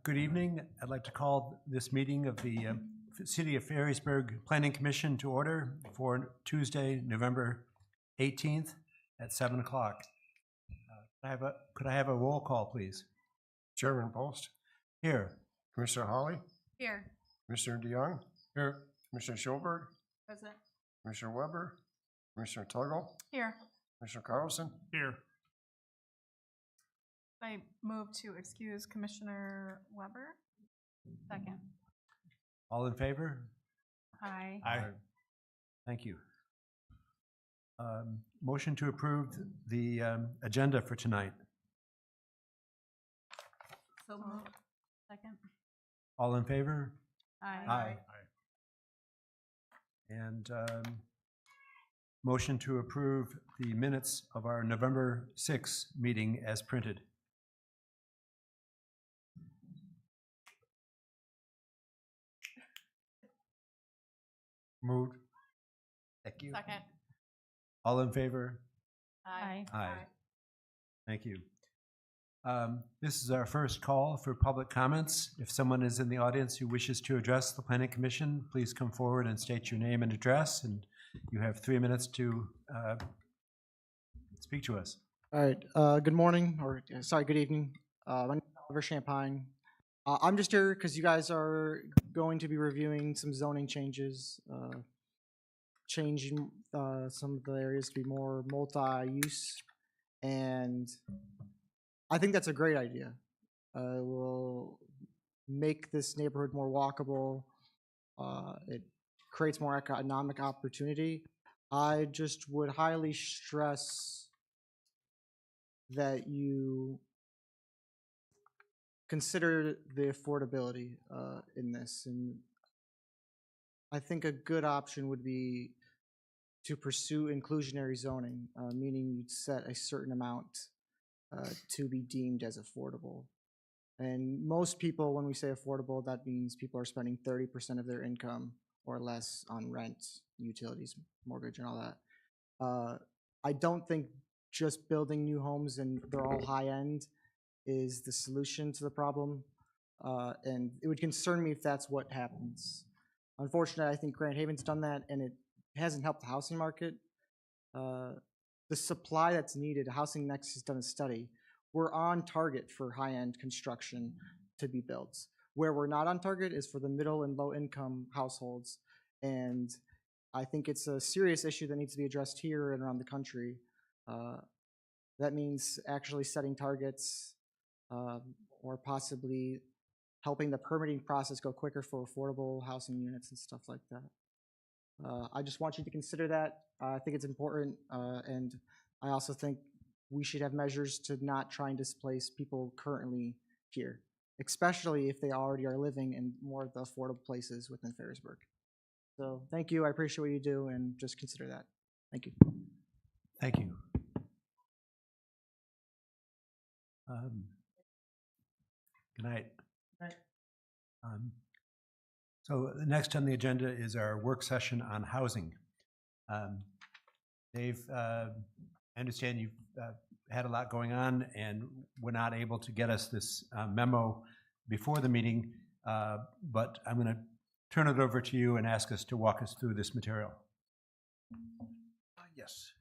Good evening. I'd like to call this meeting of the City of Ferrisburg Planning Commission to order for Tuesday, November 18th at 7 o'clock. Could I have a roll call, please? Chairman Post. Here. Commissioner Hawley. Here. Commissioner DeYoung. Here. Commissioner Schoberg. Present. Commissioner Weber. Commissioner Tuggle. Here. Commissioner Carlson. Here. I move to excuse Commissioner Weber. Second. All in favor? Aye. Aye. Thank you. Motion to approve the agenda for tonight. So moved. Second. All in favor? Aye. And motion to approve the minutes of our November 6th meeting as printed. Moved. Thank you. Second. All in favor? Aye. Aye. Thank you. This is our first call for public comments. If someone is in the audience who wishes to address the Planning Commission, please come forward and state your name and address, and you have 3 minutes to speak to us. All right. Good morning, or sorry, good evening. My name is Oliver Champagne. I'm just here because you guys are going to be reviewing some zoning changes, changing some of the areas to be more multi-use, and I think that's a great idea. It will make this neighborhood more walkable. It creates more economic opportunity. I just would highly stress that you consider the affordability in this, and I think a good option would be to pursue inclusionary zoning, meaning you'd set a certain amount to be deemed as affordable. And most people, when we say affordable, that means people are spending 30% of their income or less on rent, utilities, mortgage, and all that. I don't think just building new homes and they're all high end is the solution to the problem. And it would concern me if that's what happens. Unfortunately, I think Grand Haven's done that and it hasn't helped the housing market. The supply that's needed, Housing Next has done a study. We're on target for high-end construction to be built. Where we're not on target is for the middle and low-income households. And I think it's a serious issue that needs to be addressed here and around the country. That means actually setting targets or possibly helping the permitting process go quicker for affordable housing units and stuff like that. I just want you to consider that. I think it's important, and I also think we should have measures to not try and displace people currently here, especially if they already are living in more of the affordable places within Ferrisburg. So thank you. I appreciate what you do, and just consider that. Thank you. Thank you. Good night. Good night. So next on the agenda is our work session on housing. Dave, I understand you've had a lot going on and were not able to get us this memo before the meeting, but I'm going to turn it over to you and ask us to walk us through this material. Yes.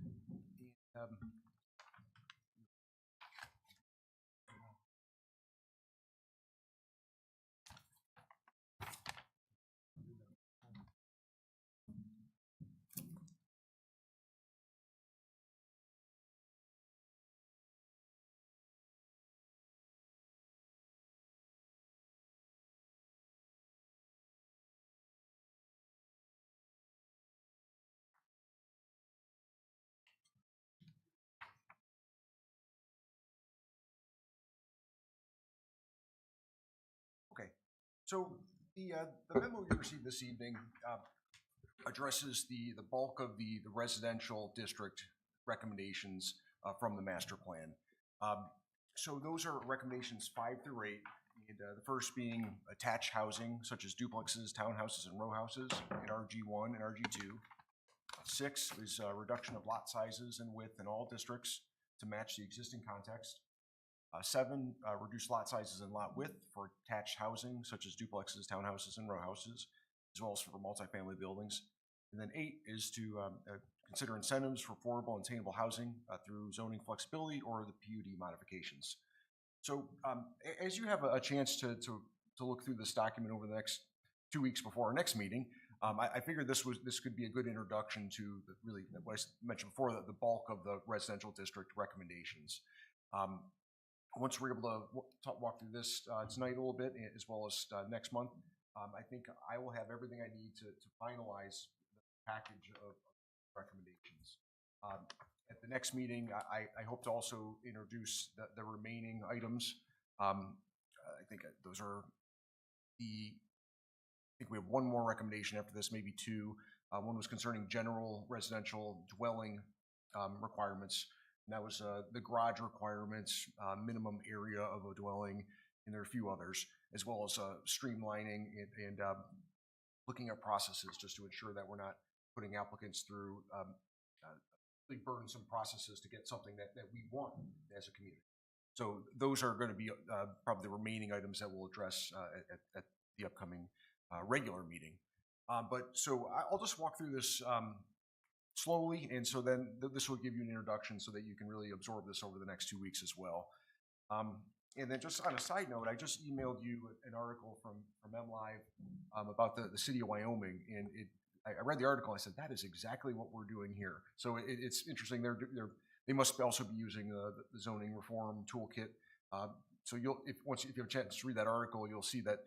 Okay, so the memo you received this evening addresses the bulk of the residential district recommendations from the master plan. So those are recommendations 5 through 8. And, the first being attached housing, such as duplexes, townhouses, and row houses in RG1 and RG2. 6 is a reduction of lot sizes and width in all districts to match the existing context. 7, reduce lot sizes and lot width for attached housing, such as duplexes, townhouses, and row houses, as well as for multifamily buildings. And then 8 is to consider incentives for affordable and attainable housing through zoning flexibility or the PUD modifications. So as you have a chance to look through this document over the next 2 weeks before our next meeting, I figured this could be a good introduction to really what I mentioned before, the bulk of the residential district recommendations. Once we're able to walk through this tonight a little bit, as well as next month, I think I will have everything I need to finalize the package of recommendations. At the next meeting, I hope to also introduce the remaining items. I think those are I think we have one more recommendation after this, maybe 2. One was concerning general residential dwelling requirements. And that was the garage requirements, minimum area of a dwelling, and there are a few others, as well as streamlining and looking at processes just to ensure that we're not putting applicants through really burdensome processes to get something that we want as a community. So those are going to be probably the remaining items that we'll address at the upcoming regular meeting. So I'll just walk through this slowly, and so then this will give you an introduction so that you can really absorb this over the next 2 weeks as well. And then just on a side note, I just emailed you an article from MLive about the city of Wyoming, and I read the article and I said, that is exactly what we're doing here. So it's interesting. They must also be using the zoning reform toolkit. So if you have a chance to read that article, you'll see that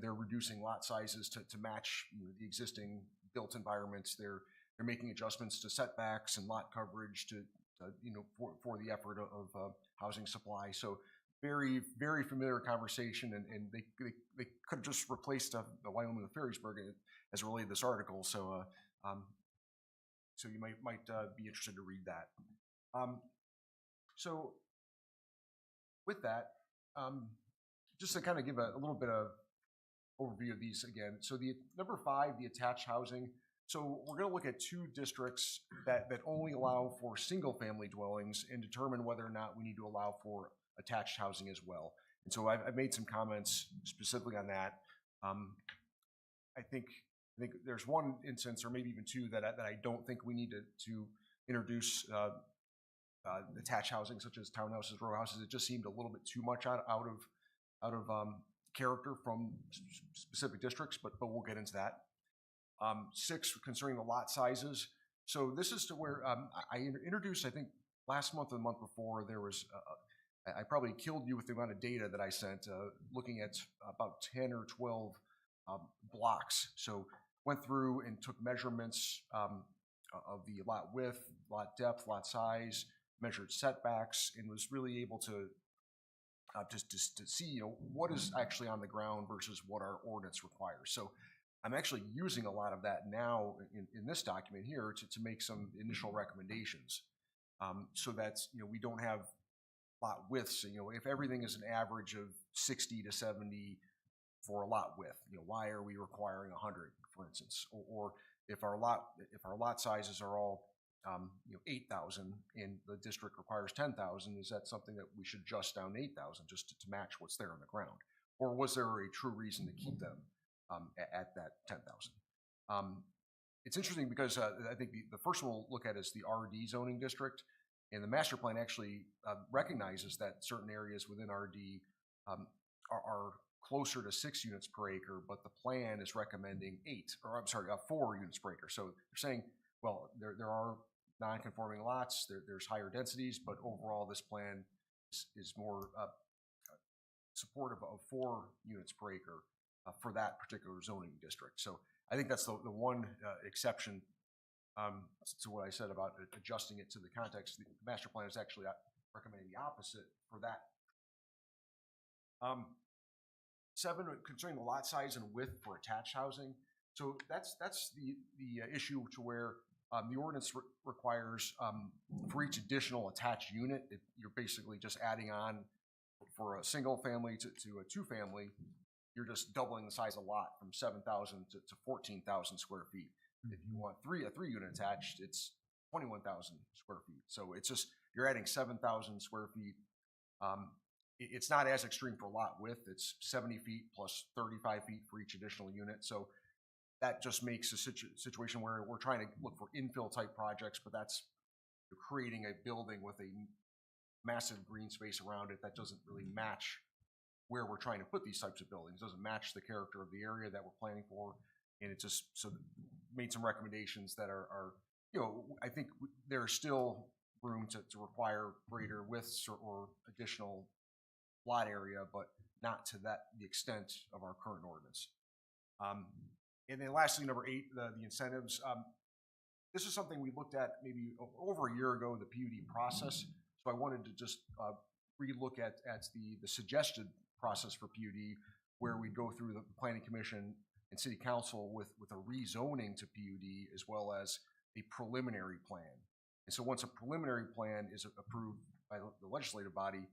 they're reducing lot sizes to match the existing built environments. They're making adjustments to setbacks and lot coverage for the effort of housing supply. So very, very familiar conversation, and they could have just replaced the Wyoming with Ferrisburg as it related to this article. So so you might be interested to read that. So with that, just to kind of give a little bit of overview of these again. So the number 5, the attached housing. So we're going to look at 2 districts that only allow for single-family dwellings and determine whether or not we need to allow for attached housing as well. And so I've made some comments specifically on that. I think there's one instance, or maybe even 2, that I don't think we need to introduce attached housing, such as townhouses, row houses. It just seemed a little bit too much out of character from specific districts, but we'll get into that. 6, concerning the lot sizes. So this is to where I introduced, I think last month or the month before, there was, I probably killed you with the amount of data that I sent, looking at about 10 or 12 blocks. So went through and took measurements of the lot width, lot depth, lot size, measured setbacks, and was really able to just to see what is actually on the ground versus what our ordinance requires. So I'm actually using a lot of that now in this document here to make some initial recommendations, so that we don't have lot widths. If everything is an average of 60 to 70 for a lot width, why are we requiring 100, for instance? Or if our lot sizes are all 8,000 and the district requires 10,000, is that something that we should adjust down 8,000 just to match what's there on the ground? Or was there a true reason to keep them at that 10,000? It's interesting because I think the first one we'll look at is the RD zoning district, and the master plan actually recognizes that certain areas within RD are closer to 6 units per acre, but the plan is recommending 4 units per acre. So they're saying, well, there are non-conforming lots, there's higher densities, but overall this plan is more supportive of 4 units per acre for that particular zoning district. So I think that's the one exception to what I said about adjusting it to the context. The master plan is actually recommending the opposite for that. 7, concerning the lot size and width for attached housing. So that's the issue to where the ordinance requires for each additional attached unit, you're basically just adding on for a single family to a 2-family. You're just doubling the size of the lot from 7,000 to 14,000 square feet. If you want a 3-unit attached, it's 21,000 square feet. So it's just, you're adding 7,000 square feet It's not as extreme for lot width. It's 70 feet plus 35 feet for each additional unit. So that just makes a situation where we're trying to look for infill type projects, but that's creating a building with a massive green space around it that doesn't really match where we're trying to put these types of buildings. It doesn't match the character of the area that we're planning for. And it just, so made some recommendations that are I think there's still room to require greater widths or additional lot area, but not to the extent of our current ordinance. And then lastly, number 8, the incentives. This is something we looked at maybe over a year ago, the PUD process. So I wanted to just re-look at the suggested process for PUD, where we go through the Planning Commission and City Council with a rezoning to PUD as well as a preliminary plan. And so once a preliminary plan is approved by the legislative body,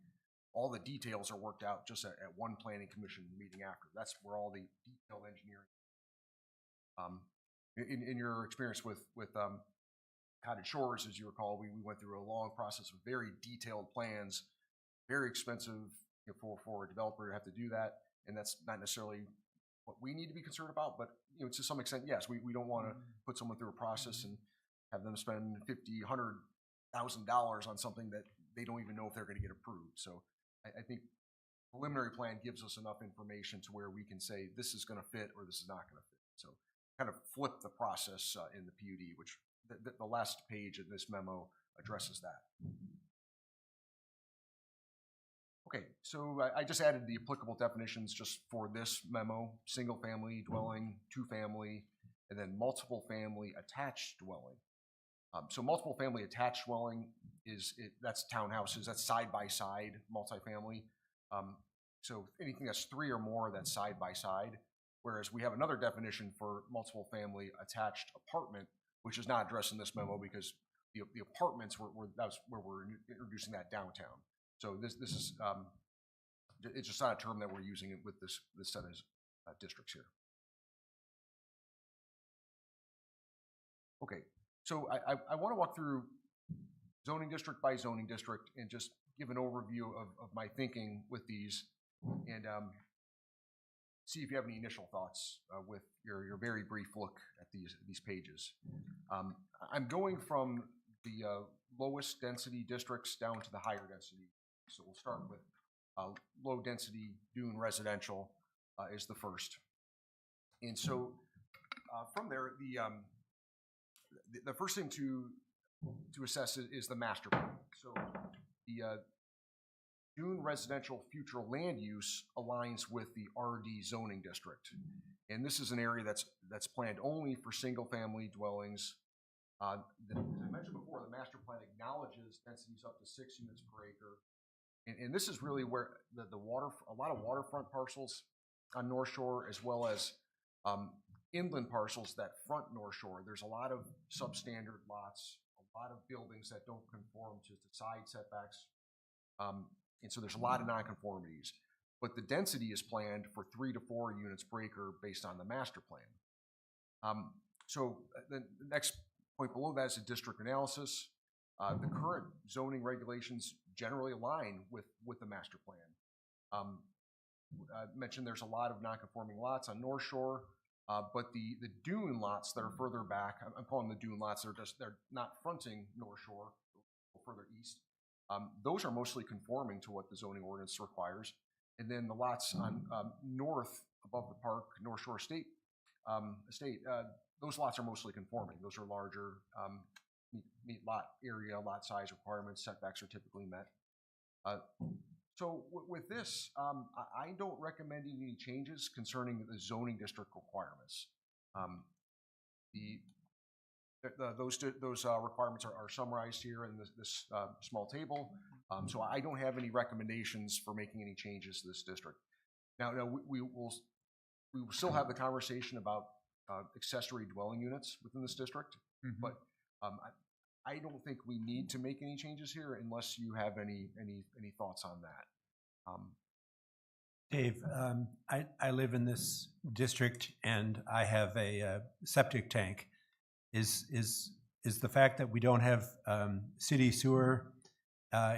all the details are worked out just at one Planning Commission meeting after. That's where all the detailed engineering. In your experience with Cottage Shores, as you recall, we went through a long process of very detailed plans, very expensive for a developer to have to do that, and that's not necessarily what we need to be concerned about. But to some extent, yes, we don't want to put someone through a process and have them spend $50,000, $100,000 on something that they don't even know if they're going to get approved. So I think preliminary plan gives us enough information to where we can say this is going to fit or this is not going to fit. So kind of flip the process in the PUD, which the last page of this memo addresses that. Okay, so I just added the applicable definitions just for this memo: single family dwelling, 2-family, and then multiple family attached dwelling. So multiple family attached dwelling that's townhouses, that's side by side multifamily. So anything that's 3 or more, that's side by side. Whereas we have another definition for multiple family attached apartment, which is not addressed in this memo because the apartments that's where we're introducing that downtown. So this is it's just not a term that we're using with this set of districts here. Okay, so I want to walk through zoning district by zoning district and just give an overview of my thinking with these, and see if you have any initial thoughts with your very brief look at these pages. I'm going from the lowest density districts down to the higher density. So we'll start with low density dune residential is the first. And so from there, the first thing to assess is the master plan. So the dune residential future land use aligns with the RD zoning district. And this is an area that's planned only for single family dwellings. As I mentioned before, the master plan acknowledges densities up to 6 units per acre. And this is really where a lot of waterfront parcels on North Shore, as well as inland parcels that front North Shore. There's a lot of substandard lots, a lot of buildings that don't conform to the side setbacks. And so there's a lot of nonconformities. But the density is planned for 3 to 4 units per acre based on the master plan. So the next point below that is a district analysis. The current zoning regulations generally align with the master plan. I mentioned there's a lot of nonconforming lots on North Shore, but the dune lots that are further back, I'm calling them the dune lots, they're not fronting North Shore, further east. Those are mostly conforming to what the zoning ordinance requires. And then the lots on north above the park, North Shore Estate, those lots are mostly conforming. Those are larger, meet lot area, lot size requirements, setbacks are typically met. So with this, I don't recommend any changes concerning the zoning district requirements. Those requirements are summarized here in this small table. So I don't have any recommendations for making any changes to this district. Now we will still have the conversation about accessory dwelling units within this district, but I don't think we need to make any changes here unless you have any thoughts on that. Dave, I live in this district and I have a septic tank. Is the fact that we don't have city sewer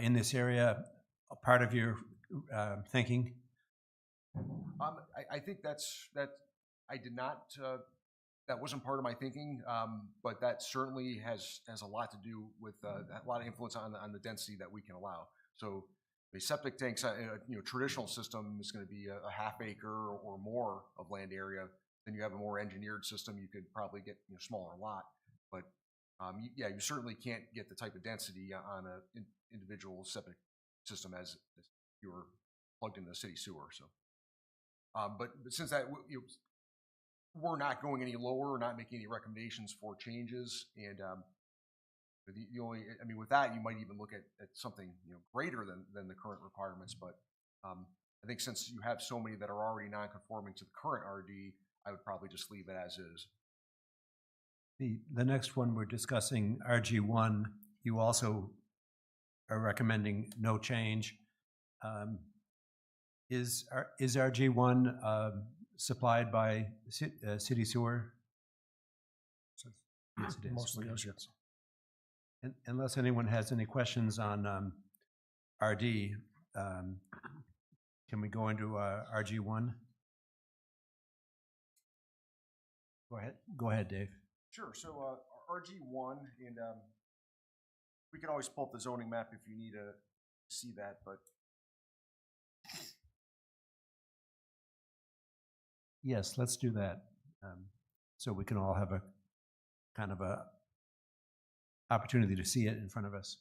in this area a part of your thinking? I think that I did not, that wasn't part of my thinking, but that certainly has a lot to do with, a lot of influence on the density that we can allow. So the septic tanks, traditional system is gonna be a half acre or more of land area. Then you have a more engineered system, you could probably get, smaller lot. But, yeah, you certainly can't get the type of density on a individual septic system as you were plugged into the city sewer, so. But since that, we're not going any lower, we're not making any recommendations for changes, and the only, I mean, with that, you might even look at something greater than the current requirements. But I think since you have so many that are already non-conforming to the current RD, I would probably just leave it as is. The next one we're discussing, RG1, you also are recommending no change. Is RG1 supplied by city sewer? Yes, it is. Mostly is, yes. Unless anyone has any questions on RD, can we go into RG1? Go ahead, Dave. Sure. So RG1, and we can always pull up the zoning map if you need to see that, but Yes, let's do that. So we can all have a kind of a opportunity to see it in front of us.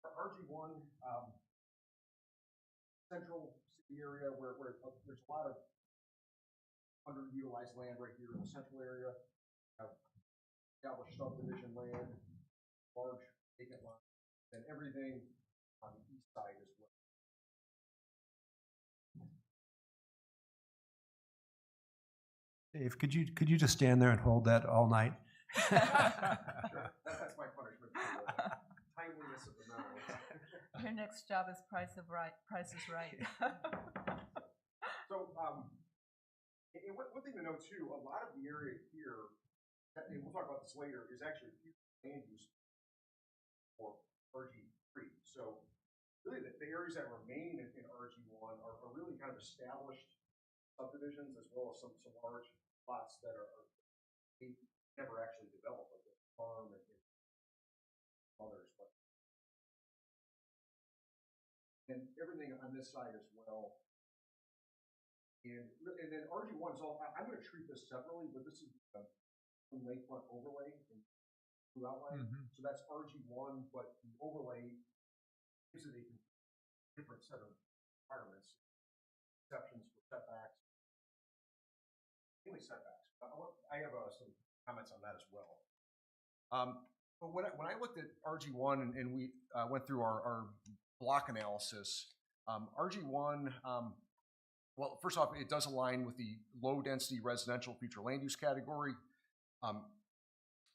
RG1, central city area where there's a lot of underutilized land right here in the central area. Established subdivision land, large vacant lot, and everything on the east side as well. Dave, could you just stand there and hold that all night? Sure, that's my punishment for the timeliness of the memo. Your next job is Price is Right. So, and one thing to know too, a lot of the area here, and we'll talk about this later, is actually future land use for RG3. So really the areas that remain in RG1 are really kind of established subdivisions, as well as some large lots that are never actually developed, like the farm and others. But and everything on this side as well. And then RG1 is all, I'm going to treat this separately, but this is lakefront overlay and blue outline. So that's RG1, but the overlay gives it a different set of requirements, exceptions for setbacks, mainly setbacks. I have some comments on that as well. But when I looked at RG1 and we went through our block analysis, RG1, well, first off, it does align with the low-density residential future land use category.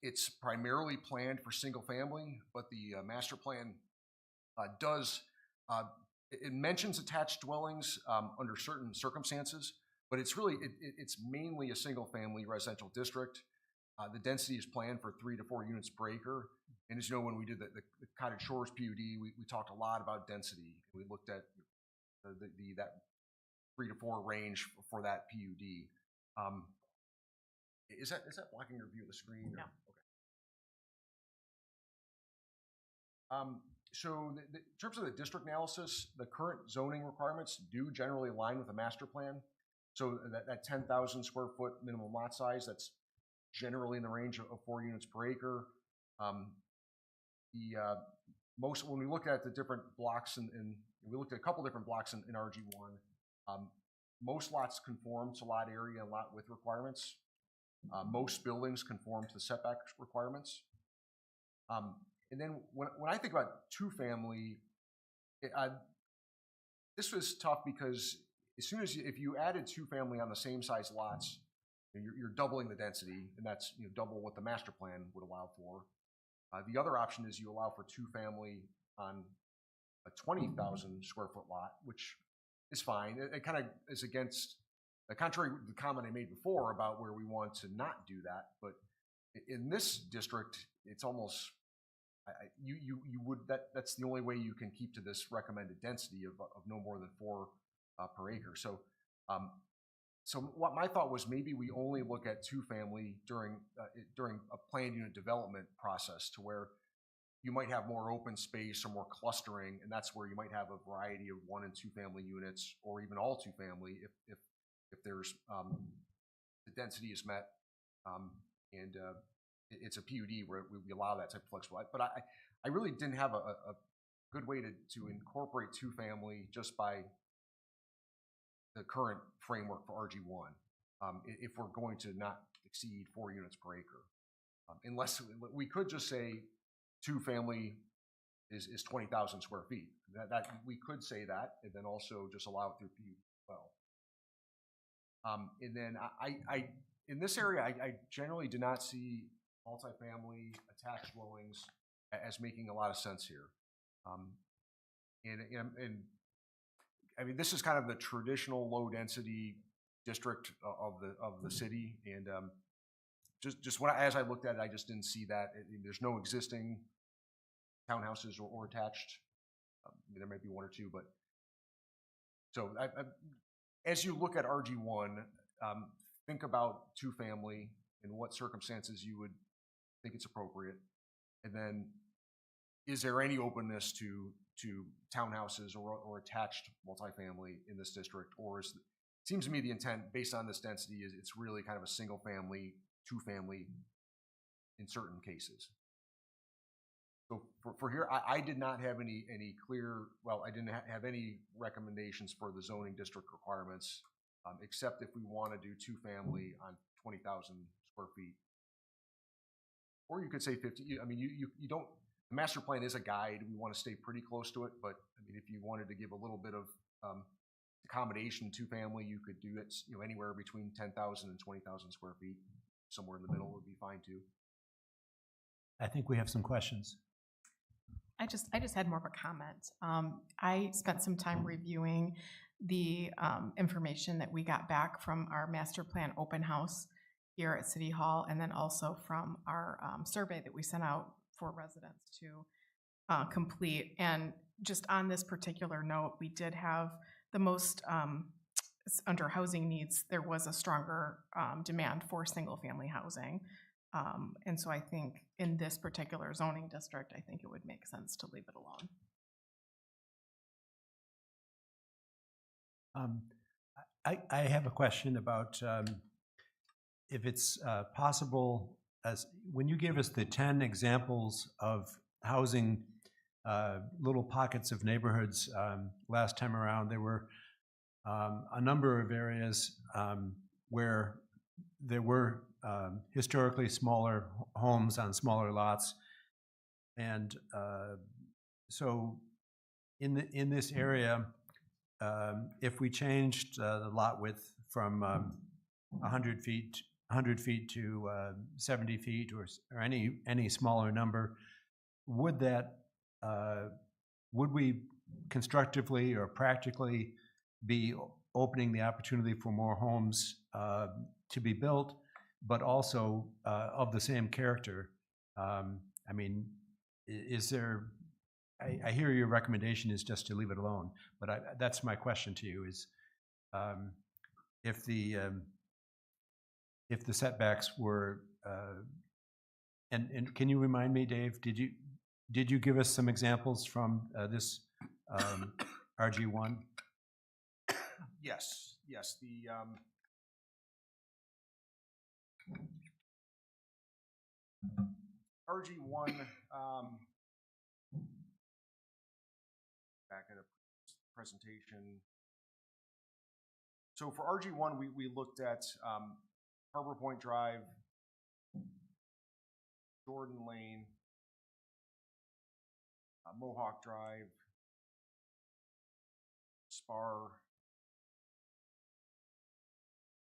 It's primarily planned for single-family, but the master plan it mentions attached dwellings under certain circumstances, but it's really, it's mainly a single-family residential district. The density is planned for 3 to 4 units per acre. And as you know, when we did the Cottage Shores PUD, we talked a lot about density. We looked at that 3 to 4 range for that PUD. Is that blocking your view of the screen? No. Okay. So in terms of the district analysis, the current zoning requirements do generally align with the master plan. So that 10,000 square foot minimum lot size, that's generally in the range of 4 units per acre. When we looked at the different blocks and we looked at a couple different blocks in RG1, most lots conform to lot area and lot width requirements. Most buildings conform to the setback requirements. And then when I think about two-family, this was tough because as soon as if you added two-family on the same size lots, you're doubling the density, and that's double what the master plan would allow for. The other option is you allow for two-family on a 20,000 square foot lot, which is fine. It kind of is against contrary to the comment I made before about where we want to not do that, but in this district, it's almost, you would, that's the only way you can keep to this recommended density of no more than 4 per acre. So, so what my thought was, maybe we only look at 2-family during a planned unit development process, to where you might have more open space or more clustering, and that's where you might have a variety of 1 and 2-family units, or even all 2-family if there's the density is met, and it's a PUD where we allow that type of flexibility. But I really didn't have a good way to incorporate 2-family just by the current framework for RG1, if we're going to not exceed 4 units per acre. Unless we could just say 2-family is 20,000 square feet. That we could say that, and then also just allow it through PUD as well. And then I in this area, I generally do not see multifamily attached dwellings as making a lot of sense here. And I mean, this is kind of the traditional low density district of the city, and just when as I looked at it, I just didn't see that. There's no existing townhouses or attached. There might be 1 or 2, but so as you look at RG1, think about 2-family and what circumstances you would think it's appropriate, and then is there any openness to townhouses or attached multifamily in this district, or it seems to me the intent based on this density is it's really kind of a 1-family, 2-family in certain cases. So for here, I did not have any clear, well, I didn't have any recommendations for the zoning district requirements, except if we want to do 2-family on 20,000 square feet. Or you could say 50, I mean, you don't, the master plan is a guide, we want to stay pretty close to it, but I mean, if you wanted to give a little bit of accommodation 2-family, you could do it, anywhere between 10,000 and 20,000 square feet. Somewhere in the middle would be fine too. I think we have some questions. I just had more of a comment. I spent some time reviewing the information that we got back from our master plan open house here at City Hall, and then also from our survey that we sent out for residents to complete. And just on this particular note, we did have the most, under housing needs, there was a stronger demand for 1-family housing. And so I think in this particular zoning district, I think it would make sense to leave it alone. I have a question about if it's possible, as when you gave us the 10 examples of housing little pockets of neighborhoods last time around, there were a number of areas where there were historically smaller homes on smaller lots, and so in this area, if we changed the lot width from 100 feet to 70 feet, or any smaller number, would we constructively or practically be opening the opportunity for more homes to be built, but also of the same character? I mean, is there, I hear your recommendation is just to leave it alone, but that's my question to you is, if the setbacks were, and can you remind me, Dave, did you give us some examples from this RG1? Yes, the RG1, back at a presentation. So for RG1, we looked at Harbor Point Drive, Jordan Lane, Mohawk Drive, Spar,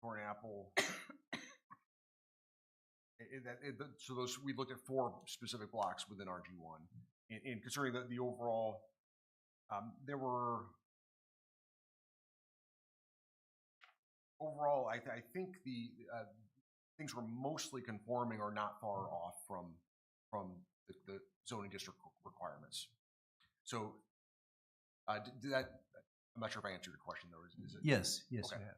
Torn Apple. So those, we looked at 4 specific blocks within RG1, and considering the overall, there were overall, I think the things were mostly conforming or not far off from the zoning district requirements. So, did that? I'm not sure if I answered your question though. Is it? Yes, yes, Okay. you have.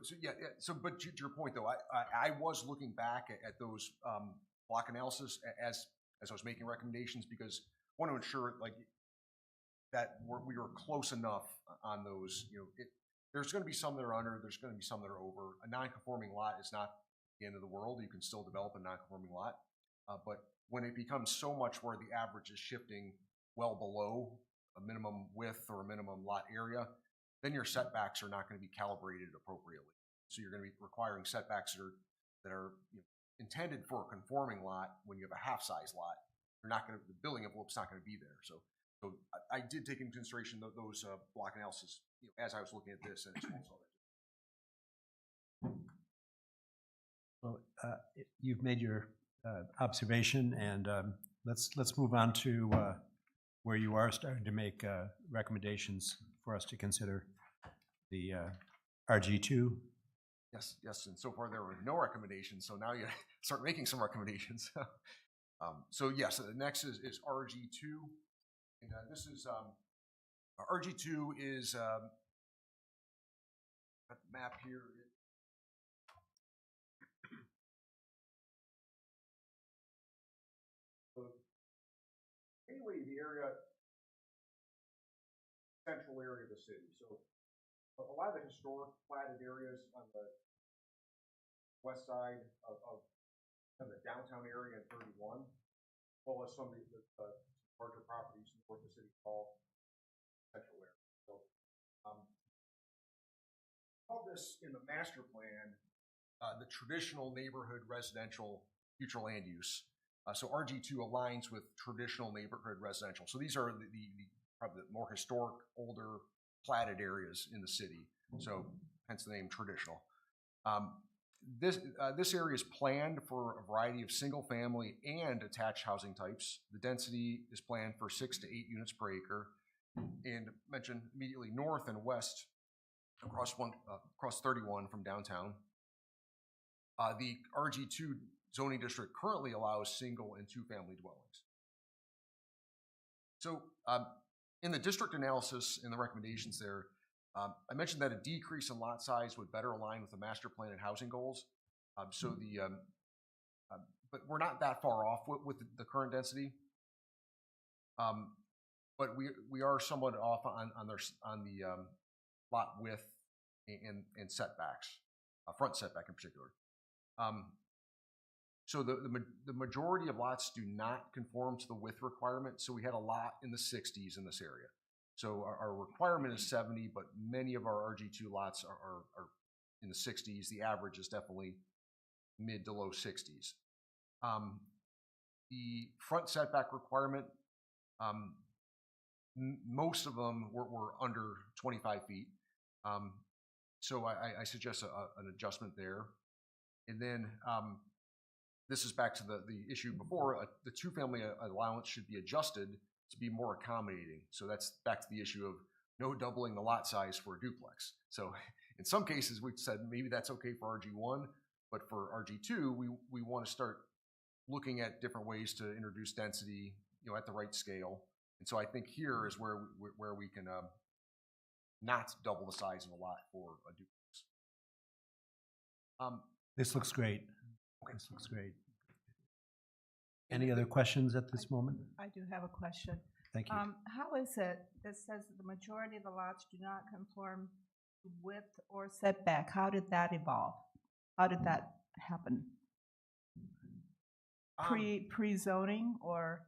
So yeah. So, but to your point though, I was looking back at those block analysis as I was making recommendations, because I want to ensure like that we were close enough on those. You know, there's going to be some that are under, there's going to be some that are over. A non-conforming lot is not the end of the world. You can still develop a non-conforming lot, but when it becomes so much where the average is shifting well below a minimum width or a minimum lot area, then your setbacks are not going to be calibrated appropriately. So you're going to be requiring setbacks that are intended for a conforming lot. When you have a half-size lot, you're not going to, the building envelope's not going to be there. So I did take into consideration those block analysis as I was looking at this, and it's also Well, you've made your observation, and let's move on to where you are starting to make recommendations for us to consider the RG2. Yes, and so far there were no recommendations, so now you start making some recommendations. So yes, the next is RG2, and this is RG2 is got the map here. So anyway, the area, central area of the city. So a lot of the historic platted areas on the west side of the downtown area in 31, as well as some of the larger properties north of the city hall, central area. So all this in the master plan, the traditional neighborhood residential future land use. So RG2 aligns with traditional neighborhood residential. So these are probably the more historic, older platted areas in the city. So hence the name traditional. This area is planned for a variety of single family and attached housing types. The density is planned for 6 to 8 units per acre, and mentioned immediately north and west across 31 from downtown. The RG2 zoning district currently allows single and 2 family dwellings. So in the district analysis and the recommendations there, I mentioned that a decrease in lot size would better align with the master plan and housing goals. But we're not that far off with the current density. But we are somewhat off on the lot width and setbacks, front setback in particular. So the majority of lots do not conform to the width requirement. So we had a lot in the 60s in this area. So our requirement is 70, but many of our RG2 lots are in the 60s. The average is definitely mid to low 60s. The front setback requirement, most of them were under 25 feet. So I suggest an adjustment there. And then this is back to the issue before. The 2-family allowance should be adjusted to be more accommodating. So that's back to the issue of no doubling the lot size for a duplex. So in some cases, we've said maybe that's okay for RG1, but for RG2, we want to start looking at different ways to introduce density, at the right scale. And so I think here is where we can not double the size of a lot for a duplex. This looks great. Okay. This looks great. Any other questions at this moment? I do have a question. Thank you. How is it that says that the majority of the lots do not conform to width or setback? How did that evolve? How did that happen? Pre-zoning or?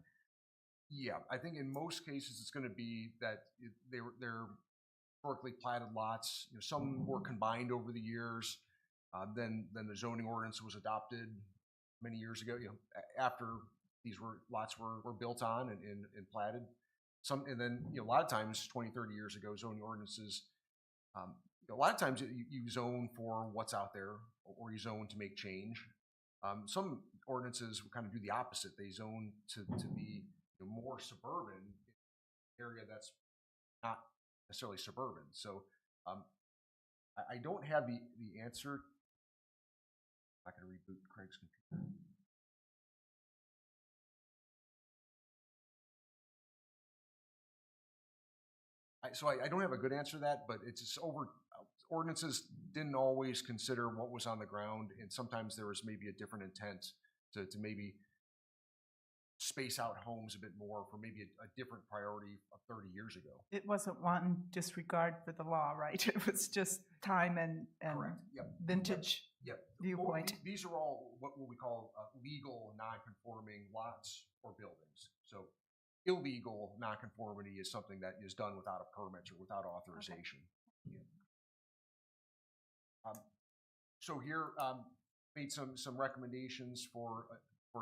Yeah, I think in most cases it's going to be that they're historically platted lots. Some were combined over the years. Then the zoning ordinance was adopted many years ago. After these lots were built on and platted. And then a lot of times 20, 30 years ago, zoning ordinances. A lot of times you zone for what's out there, or you zone to make change. Some ordinances will kind of do the opposite. They zone to be more suburban area that's not necessarily suburban. So I don't have the answer. I'm not gonna reboot Craig's computer. So I don't have a good answer to that, but it's just ordinances didn't always consider what was on the ground, and sometimes there was maybe a different intent to maybe space out homes a bit more for maybe a different priority of 30 years ago. It wasn't wanton disregard for the law, right? It was just time and Correct, yep. vintage Yep. viewpoint. Well, these are all what we call legal non-conforming lots or buildings. So illegal nonconformity is something that is done without a permit or without authorization. Yeah. So here, made some recommendations for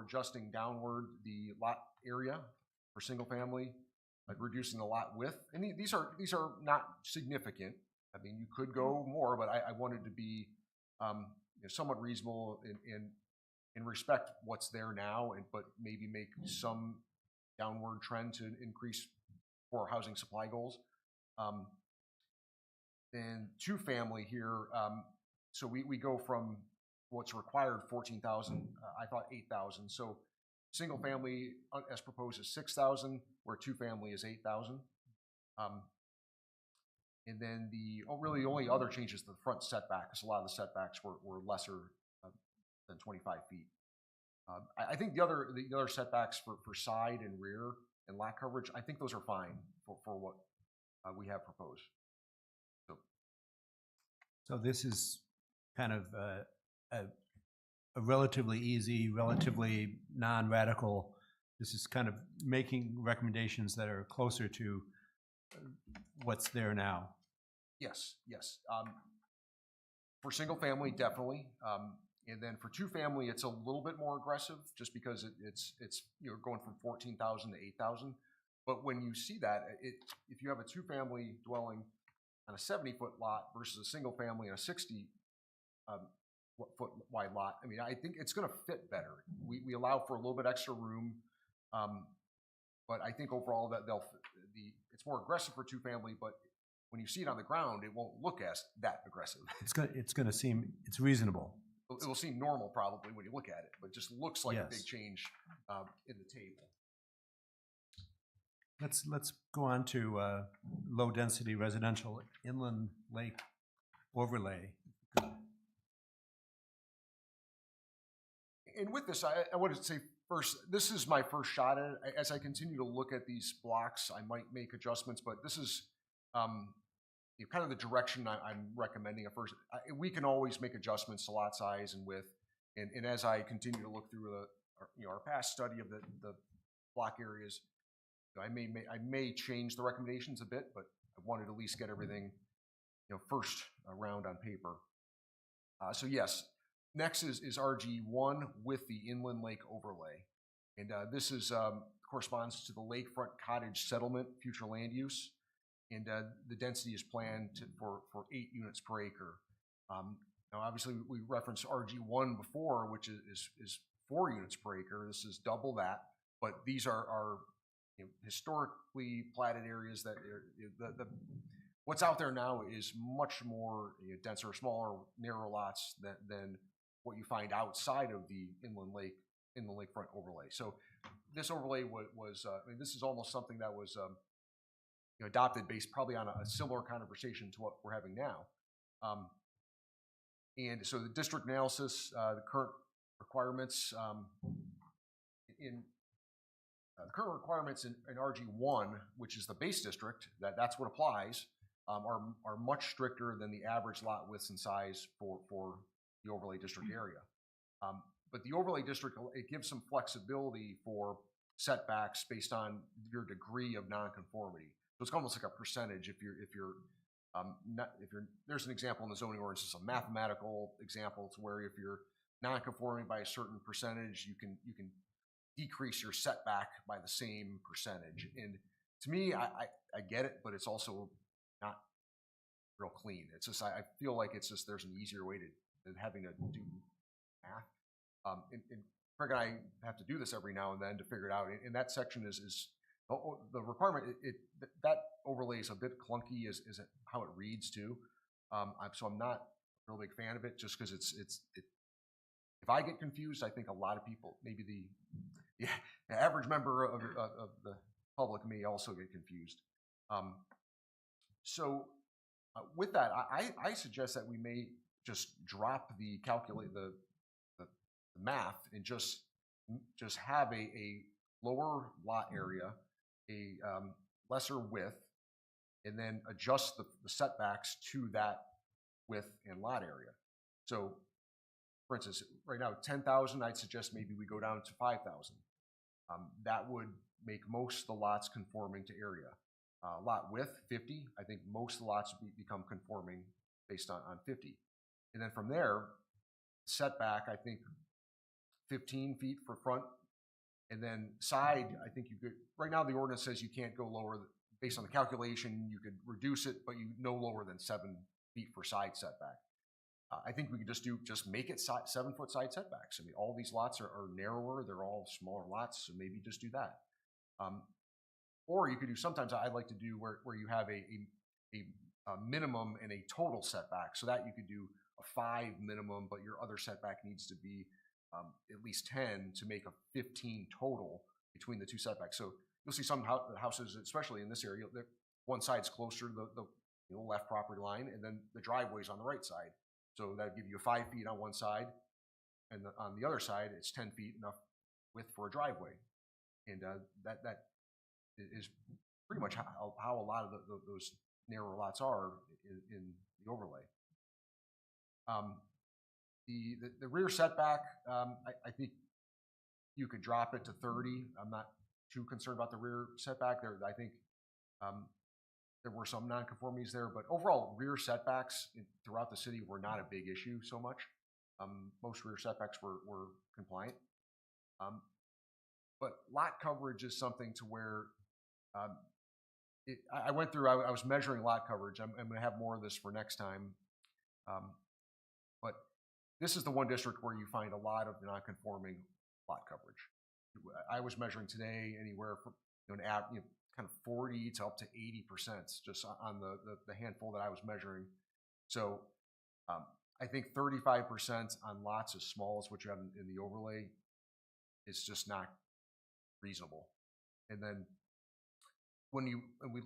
adjusting downward the lot area for single family, reducing the lot width. And these are not significant. I mean, you could go more, but I wanted to be somewhat reasonable and respect what's there now, but maybe make some downward trend to increase for housing supply goals. And two family here, so we go from what's required 14,000, I thought 8,000. So single family as proposed is 6,000, where two family is 8,000. And then really the only other change is the front setback, because a lot of the setbacks were lesser than 25 feet. I think the other setbacks for side and rear and lot coverage, I think those are fine for what we have proposed. So this is kind of a relatively easy, relatively non-radical, this is kind of making recommendations that are closer to what's there now. Yes, yes. For single family, definitely. And then for two family, it's a little bit more aggressive just because it's you're going from 14,000 to 8,000. But when you see that, if you have a two family dwelling on a 70-foot lot versus a single family on a 60 foot wide lot, I mean, I think it's going to fit better. We allow for a little bit extra room, but I think overall that it's more aggressive for two family, but when you see it on the ground, it won't look as that aggressive. It's going to seem, it's reasonable. It will seem normal probably when you look at it, but it just looks like Yes. a big change in the table. Let's go on to low density residential inland lake overlay. And with this, I wanted to say first, this is my first shot at it. As I continue to look at these blocks, I might make adjustments, but this is kind of the direction I'm recommending at first. We can always make adjustments to lot size and width, and as I continue to look through our past study of the block areas, I may change the recommendations a bit, but I wanted to at least get everything first round on paper. So yes, next is RG1 with the inland lake overlay, and this is corresponds to the lakefront cottage settlement future land use. And the density is planned for 8 units per acre. Now, obviously, we referenced RG1 before, which is 4 units per acre. This is double that, but these are historically platted areas that what's out there now is much more denser, smaller, narrow lots than what you find outside of the inland lakefront overlay. So this overlay was this is almost something that was adopted based probably on a similar conversation to what we're having now. And so the district analysis, the current requirements in RG1, which is the base district, that's what applies, are much stricter than the average lot widths and size for the overlay district area. But the overlay district, it gives some flexibility for setbacks based on your degree of nonconformity. So it's almost like a percentage. There's an example in the zoning ordinance, it's a mathematical example to where if you're non-conforming by a certain percentage, you can decrease your setback by the same percentage. And to me, I get it, but it's also not real clean. It's just I feel like it's just there's an easier way than having to do math. And Craig and I have to do this every now and then to figure it out. And that section is the requirement, that overlay is a bit clunky as how it reads too. So I'm not a real big fan of it, just because if I get confused, I think a lot of people, maybe the average member of the public may also get confused. So with that, I suggest that we may just drop the math and just have a lower lot area, a lesser width, and then adjust the setbacks to that width and lot area. So, for instance, right now, 10,000, I'd suggest maybe we go down to 5,000. That would make most of the lots conforming to area. Lot width, 50, I think most of the lots become conforming based on 50. And then from there, setback, I think 15 feet for front, and then side, I think you could, right now the ordinance says you can't go lower, based on the calculation, you could reduce it, but you no lower than 7 feet for side setback. I think we could just make it 7 foot side setbacks. I mean, all these lots are narrower, they're all smaller lots, so maybe just do that. Or you could do, sometimes I like to do where you have a minimum and a total setback, so that you could do a 5 minimum, but your other setback needs to be at least 10 to make a 15 total between the two setbacks. So you'll see some houses, especially in this area, that one side's closer to the left property line, and then the driveway's on the right side. So that'd give you 5 feet on one side, and on the other side, it's 10 feet, enough width for a driveway. And that is pretty much how a lot of those narrower lots are in the overlay. The rear setback, I think you could drop it to 30. I'm not too concerned about the rear setback there. I think there were some nonconformities there, but overall rear setbacks throughout the city were not a big issue so much. Most rear setbacks were compliant. But lot coverage is something to where I went through, I was measuring lot coverage. I'm going to have more of this for next time. But this is the one district where you find a lot of non-conforming lot coverage. I was measuring today anywhere from kind of 40 to up to 80% just on the handful that I was measuring. So I think 35% on lots as small as what you have in the overlay is just not reasonable. And then when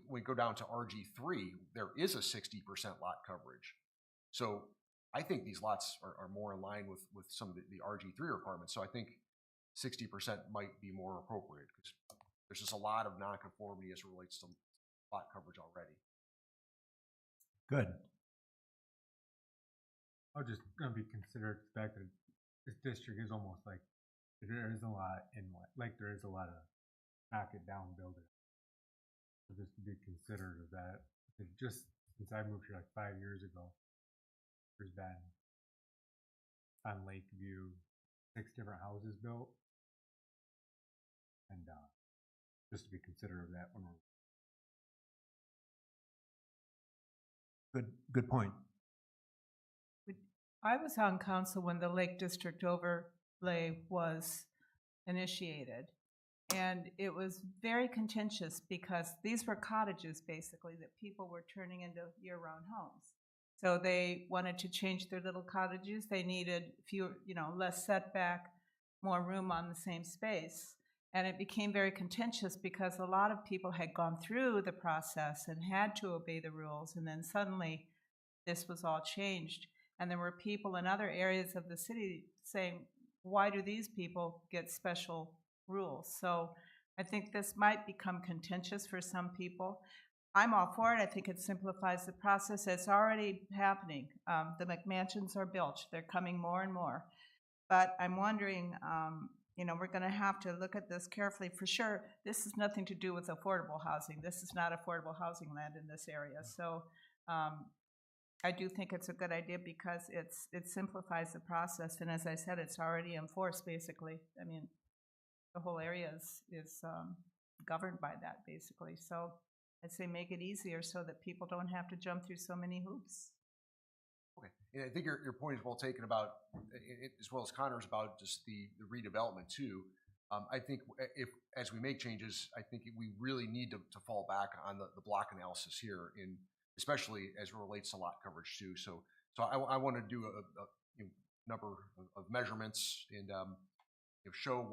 we go down to RG3, there is a 60% lot coverage. So I think these lots are more in line with some of the RG3 requirements. So I think 60% might be more appropriate, because there's just a lot of nonconformity as it relates to lot coverage already. Good. I was just going to be considerate the fact that this district is almost like there is a lot there is a lot of knock it down building. So just to be considerate of that. Because just since I moved here like 5 years ago, there's been on Lakeview 6 different houses built, and just to be considerate of that when we're Good point. I was on council when the Lake District overlay was initiated. And it was very contentious because these were cottages basically that people were turning into year-round homes. So they wanted to change their little cottages. They needed less setback, more room on the same space. And it became very contentious because a lot of people had gone through the process and had to obey the rules, and then suddenly this was all changed. And there were people in other areas of the city saying, why do these people get special rules? So I think this might become contentious for some people. I'm all for it. I think it simplifies the process. It's already happening. The McMansions are built. They're coming more and more. But I'm wondering, we're going to have to look at this carefully. For sure, this has nothing to do with affordable housing. This is not affordable housing land in this area. So I do think it's a good idea because it simplifies the process. And as I said, it's already enforced, basically. I mean, the whole area is governed by that, basically. So I'd say make it easier so that people don't have to jump through so many hoops. Okay, and I think your point is well taken about, as well as Connor's, about just the redevelopment too. I think as we make changes, I think we really need to fall back on the block analysis here in especially as it relates to lot coverage too. So I want to do a you know, number of measurements and you know, show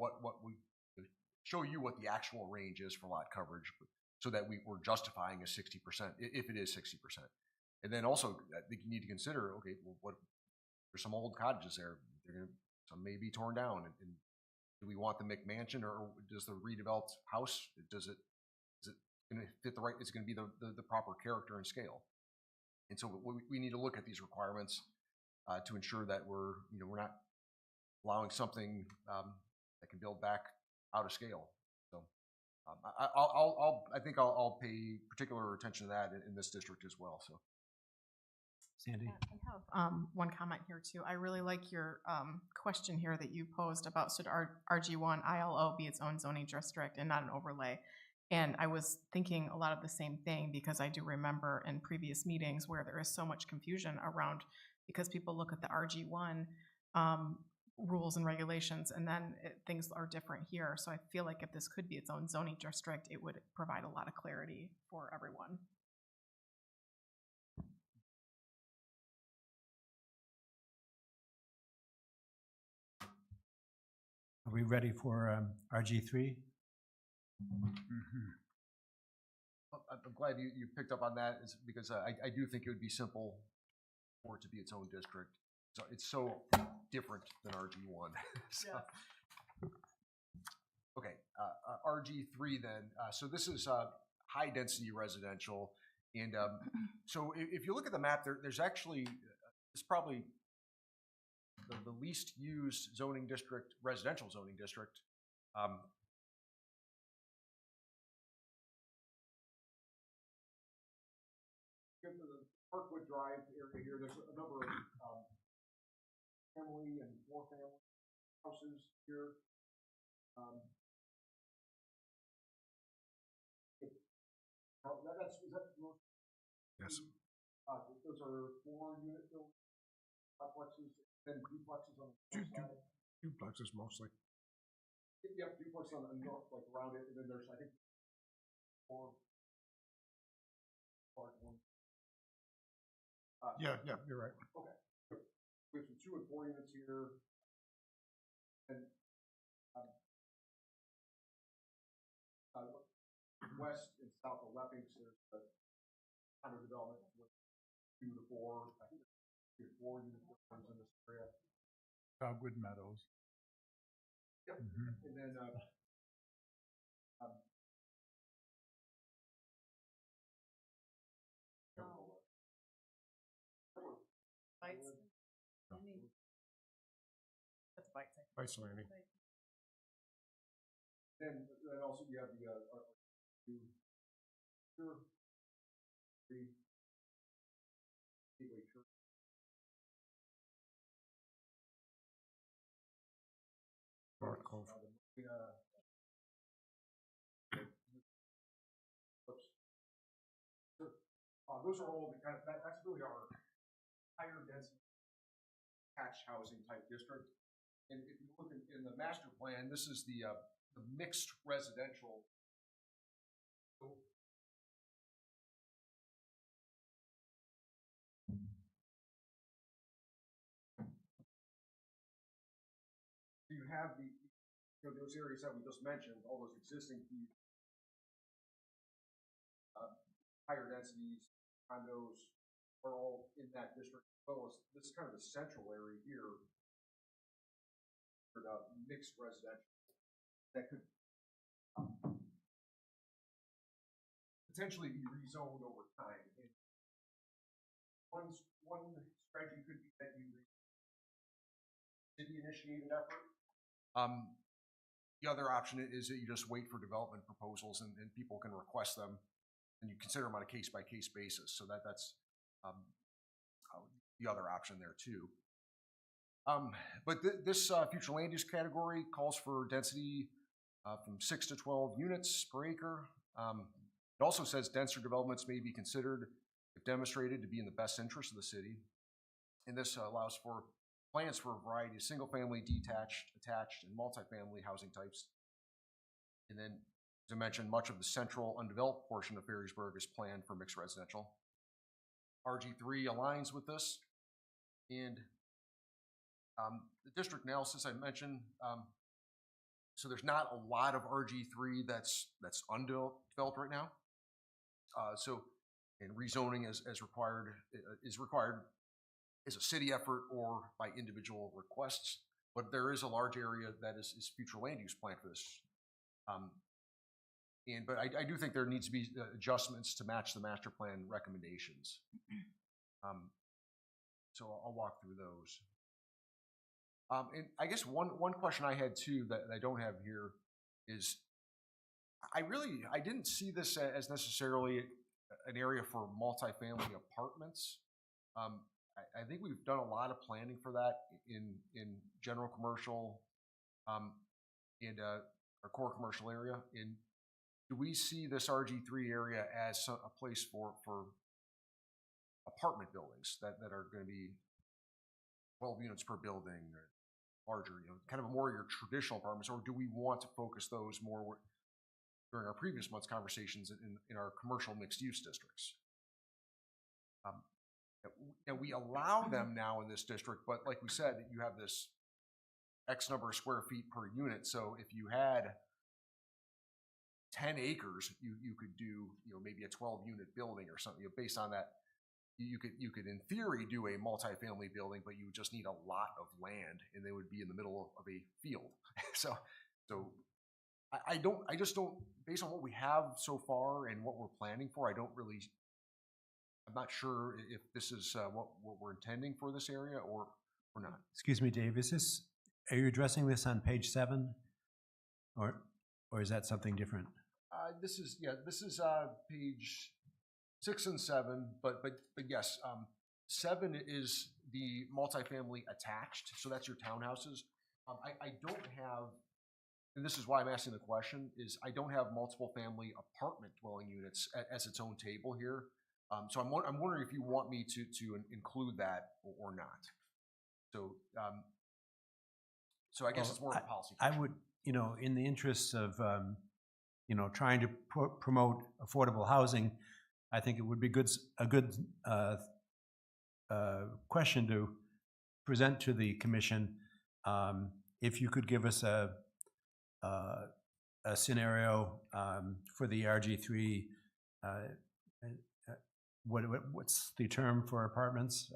show you what the actual range is for lot coverage, so that we're justifying a 60% if it is 60%. And then also, I think you need to consider, okay, well, what there's some old cottages there. Some may be torn down, and do we want the McMansion, or does the redeveloped house, is it going to fit the right? It's going to be the proper character and scale. And so we need to look at these requirements to ensure that we're not allowing something that can build back out of scale. So I think I'll pay particular attention to that in this district as well. So. Sandy? I have one comment here too. I really like your question here that you posed about should RG1 ILO be its own zoning district and not an overlay. And I was thinking a lot of the same thing, because I do remember in previous meetings where there is so much confusion around, because people look at the RG1 rules and regulations, and then things are different here. So I feel like if this could be its own zoning district, it would provide a lot of clarity for everyone. Are we ready for RG3? I'm glad you picked up on that, because I do think it would be simple for it to be its own district. So it's so different than RG1. So, okay, RG3 then. So this is high density residential, and so if you look at the map, there's actually it's probably the least used zoning district, residential zoning district. Get to the Parkwood Drive area here. There's a number of family and four family houses here. Is that most? Yes. Those are 4-unit buildings, complexes, then duplexes on the side. Duplexes mostly. Yep, duplex on the north, like around it, and then there's, I think, 4 part one. Yeah, you're right. Okay. We have some 2 and 4 units here. And west and south of Leppings, there's a kind of development with 2 to 4. I think there's 4 unit buildings in this area. Dogwood Meadows. Yep. And then Bites. That's bites. Vice Landing. then also you have the Gateway Church. North Cove. Those are all the kind of, that's really our higher density attached housing type district. And if you look in the master plan, this is the mixed residential. So you have those areas that we just mentioned, all those existing higher densities, condos are all in that district, as well as this is kind of the central area here for the mixed residential that could potentially be rezoned over time. And one strategy could be that you city initiated effort. The other option is that you just wait for development proposals and people can request them, and you consider them on a case-by-case basis. So that's the other option there too. But this future land use category calls for density from 6 to 12 units per acre. It also says denser developments may be considered if demonstrated to be in the best interest of the city. And this allows for plans for a variety of single-family, detached, attached, and multifamily housing types. And then, as I mentioned, much of the central undeveloped portion of Ferrysburg is planned for mixed residential. RG3 aligns with this. And the district analysis I mentioned, so there's not a lot of RG3 that's undeveloped right now. And rezoning as required is required as a city effort or by individual requests. But there is a large area that is future land use plan for this. But I do think there needs to be adjustments to match the master plan recommendations. So I'll walk through those. And I guess one question I had too that I don't have here is I didn't see this as necessarily an area for multifamily apartments. I think we've done a lot of planning for that in general commercial and our core commercial area. And do we see this RG3 area as a place for apartment buildings that are going to be 12 units per building or larger, kind of more of your traditional apartments, or do we want to focus those more during our previous month's conversations in our commercial mixed-use districts? And we allow them now in this district, but like we said, you have this X number of square feet per unit. So if you had 10 acres, you could do maybe a 12-unit building or something based on that. You could in theory do a multifamily building, but you would just need a lot of land, and they would be in the middle of a field. so I just don't, based on what we have so far and what we're planning for, I'm not sure if this is what we're intending for this area or not. Excuse me, Dave, are you addressing this on page 7? Or is that something different? This is page 6 and 7, but yes, 7 is the multifamily attached, so that's your townhouses. I don't have, and this is why I'm asking the question, is I don't have multiple family apartment dwelling units as its own table here. So I'm wondering if you want me to include that or not. So I guess it's more of a policy question. I would, in the interests of, trying to promote affordable housing, I think it would be a good question to present to the commission. If you could give us a scenario for the RG3, what's the term for apartments?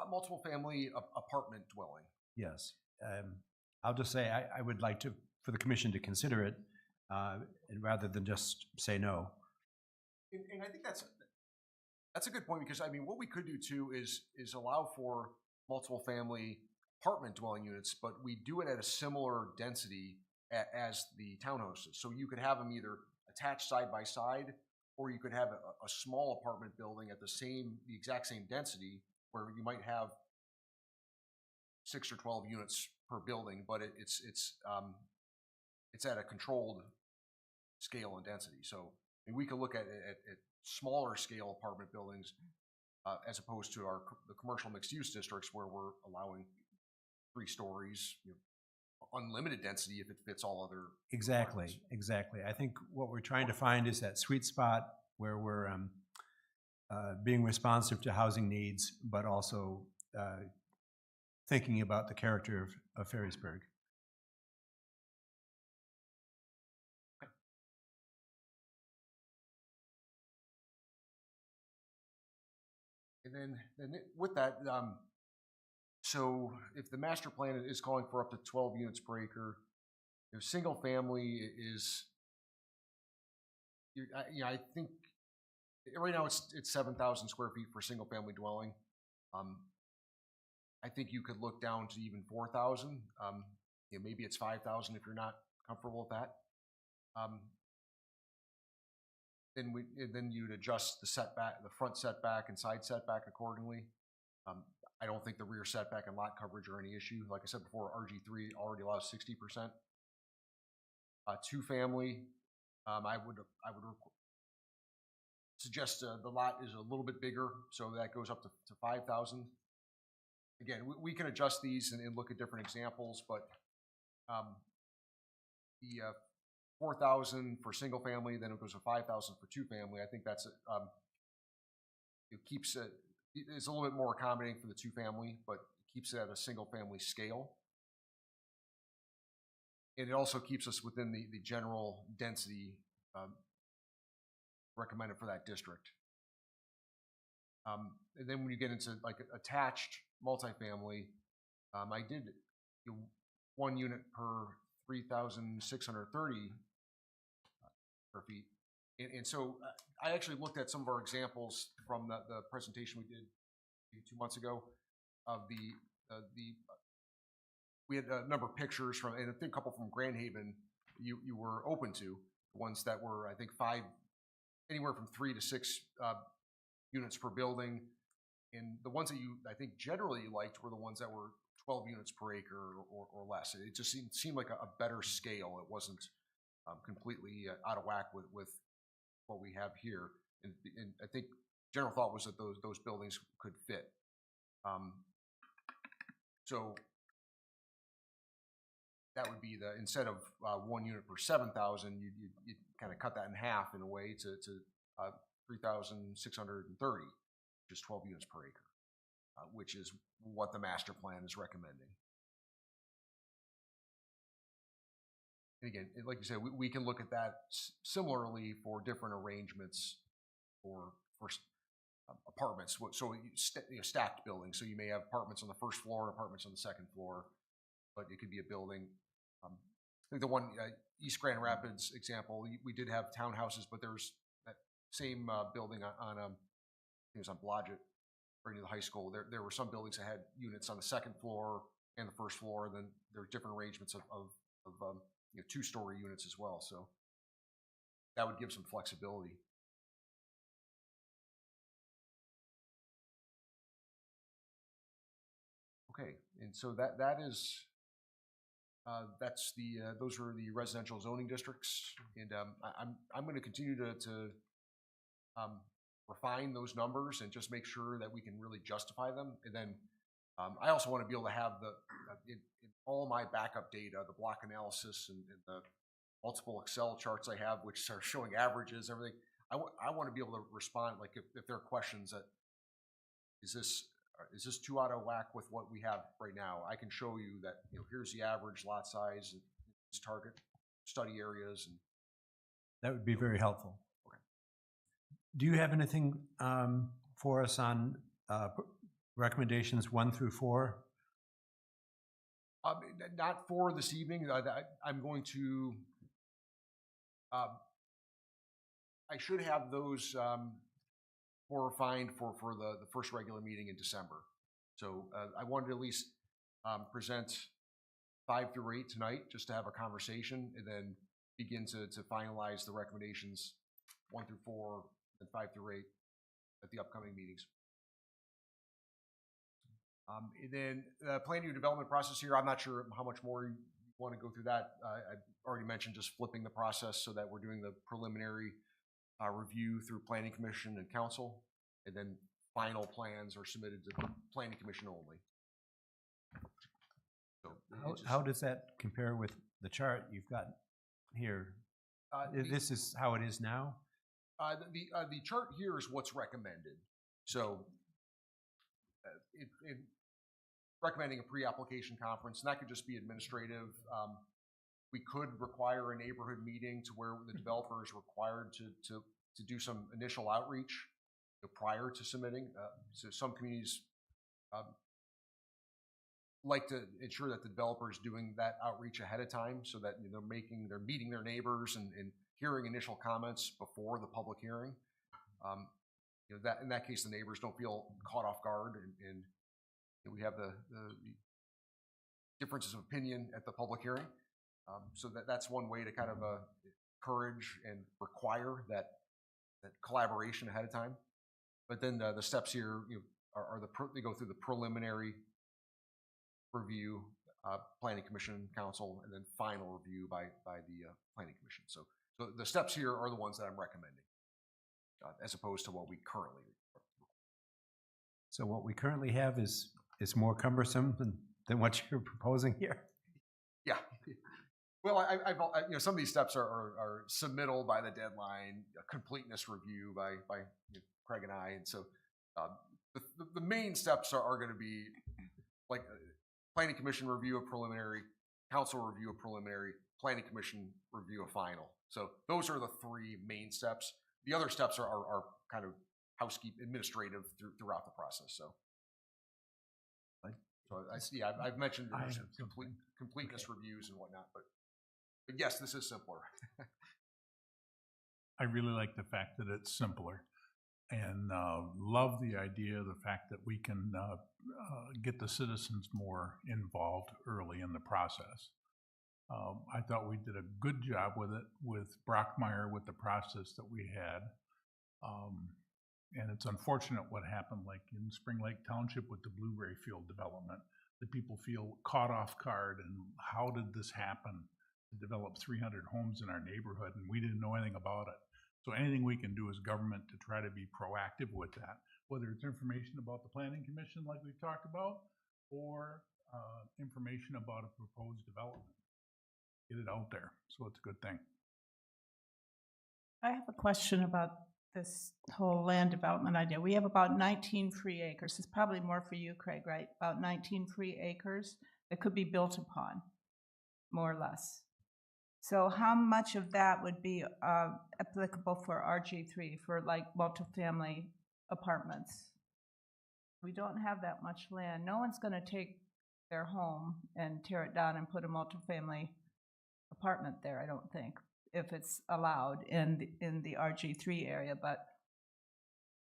Multiple family apartment dwelling. Yes. I'll just say I would like for the commission to consider it, and rather than just say no. And I think that's a good point, because what we could do too is allow for multiple family apartment dwelling units, but we do it at a similar density as the townhouses. So you could have them either attached side by side, or you could have a small apartment building at the exact same density, where you might have 6 or 12 units per building, but it's at a controlled scale and density. So we could look at smaller scale apartment buildings as opposed to the commercial mixed-use districts, where we're allowing 3 stories, unlimited density if it fits all other Exactly. I think what we're trying to find is that sweet spot where we're being responsive to housing needs, but also thinking about the character of Ferrisburg. And then with that, so if the master plan is calling for up to 12 units per acre, if single family is, I think right now it's 7,000 square feet for single family dwelling. I think you could look down to even 4,000. Maybe it's 5,000 if you're not comfortable with that. Then you'd adjust the setback, the front setback and side setback accordingly. I don't think the rear setback and lot coverage are any issue. Like I said before, RG3 already allows 60%. 2-family, I would suggest the lot is a little bit bigger, so that goes up to 5,000. Again, we can adjust these and look at different examples, but the 4,000 for single family, then it goes to 5,000 for 2-family. I think that's it keeps it, it's a little bit more accommodating for the two-family, but keeps it at a single-family scale. And it also keeps us within the general density recommended for that district. And then when you get into like attached multifamily, I did 1 unit per 3,630 square feet. And so I actually looked at some of our examples from the presentation we did maybe 2 months ago of we had a number of pictures from, and I think a couple from Grand Haven you were open to, ones that were, I think, anywhere from 3 to 6 units per building. And the ones that I think generally you liked were the ones that were 12 units per acre or less. It just seemed like a better scale. It wasn't completely out of whack with what we have here. And I think general thought was that those buildings could fit. So that would be instead of 1 unit per 7,000, you kind of cut that in half in a way to 3,630, which is 12 units per acre, which is what the master plan is recommending. And again, like you said, we can look at that similarly for different arrangements for apartments. So stacked buildings. So you may have apartments on the first floor, apartments on the second floor, but it could be a building. I think the one East Grand Rapids example, we did have townhouses, but there's that same building on it was on Blodgett, right near the high school. There were some buildings that had units on the second floor and the first floor. And then there are different arrangements of 2-story units as well. So that would give some flexibility. Okay, and so that is those are the residential zoning districts, and I'm going to continue to refine those numbers and just make sure that we can really justify them. And then I also want to be able to have in all my backup data, the block analysis and the multiple Excel charts I have, which are showing averages, everything. I want to be able to respond, like if there are questions that is this too out of whack with what we have right now? I can show you that, here's the average lot size and target study areas. And That would be very helpful. Okay. Do you have anything for us on recommendations 1 through 4? Not for this evening. I'm going to, I should have those more refined for the first regular meeting in December. So I wanted to at least present 5 through 8 tonight, just to have a conversation, and then begin to finalize the recommendations 1 through 4 and 5 through 8 at the upcoming meetings. And then the planning and development process here, I'm not sure how much more you want to go through that. I already mentioned just flipping the process so that we're doing the preliminary review through Planning Commission and Council, and then final plans are submitted to the Planning Commission only. So How does that compare with the chart you've got here? This is how it is now? The chart here is what's recommended. So recommending a pre-application conference, and that could just be administrative. We could require a neighborhood meeting to where the developer is required to do some initial outreach prior to submitting. So some communities like to ensure that the developer is doing that outreach ahead of time, so that they're meeting their neighbors and hearing initial comments before the public hearing. That in that case, the neighbors don't feel caught off guard, and we have the differences of opinion at the public hearing. So that's one way to kind of encourage and require that collaboration ahead of time. But then the steps here are they go through the preliminary review, Planning Commission, Council, and then final review by the Planning Commission. So the steps here are the ones that I'm recommending, as opposed to what we currently. So what we currently have is more cumbersome than what you're proposing here? Yeah. Well, I've some of these steps are submittal by the deadline, a completeness review by Craig and I, and so The main steps are going to be like planning commission review of preliminary, council review of preliminary, planning commission review of final. So those are the three main steps. The other steps are kind of housekeeping, administrative throughout the process. So I see. I've mentioned I there's have something. completeness reviews and whatnot, but yes, this is simpler. I really like the fact that it's simpler, and love the idea of the fact that we can get the citizens more involved early in the process. I thought we did a good job with it, with Brockmeyer, with the process that we had. And it's unfortunate what happened, like in Spring Lake Township with the Blueberry Field development, that people feel caught off guard, and how did this happen to develop 300 homes in our neighborhood, and we didn't know anything about it. So anything we can do as government to try to be proactive with that, whether it's information about the Planning Commission like we've talked about, or information about a proposed development. Get it out there, so it's a good thing. I have a question about this whole land development idea. We have about 19 free acres. It's probably more for you, Craig, right? About 19 free acres that could be built upon, more or less. So how much of that would be applicable for RG3, for like multifamily apartments? We don't have that much land. No one's going to take their home and tear it down and put a multifamily apartment there, I don't think, if it's allowed in the RG3 area. But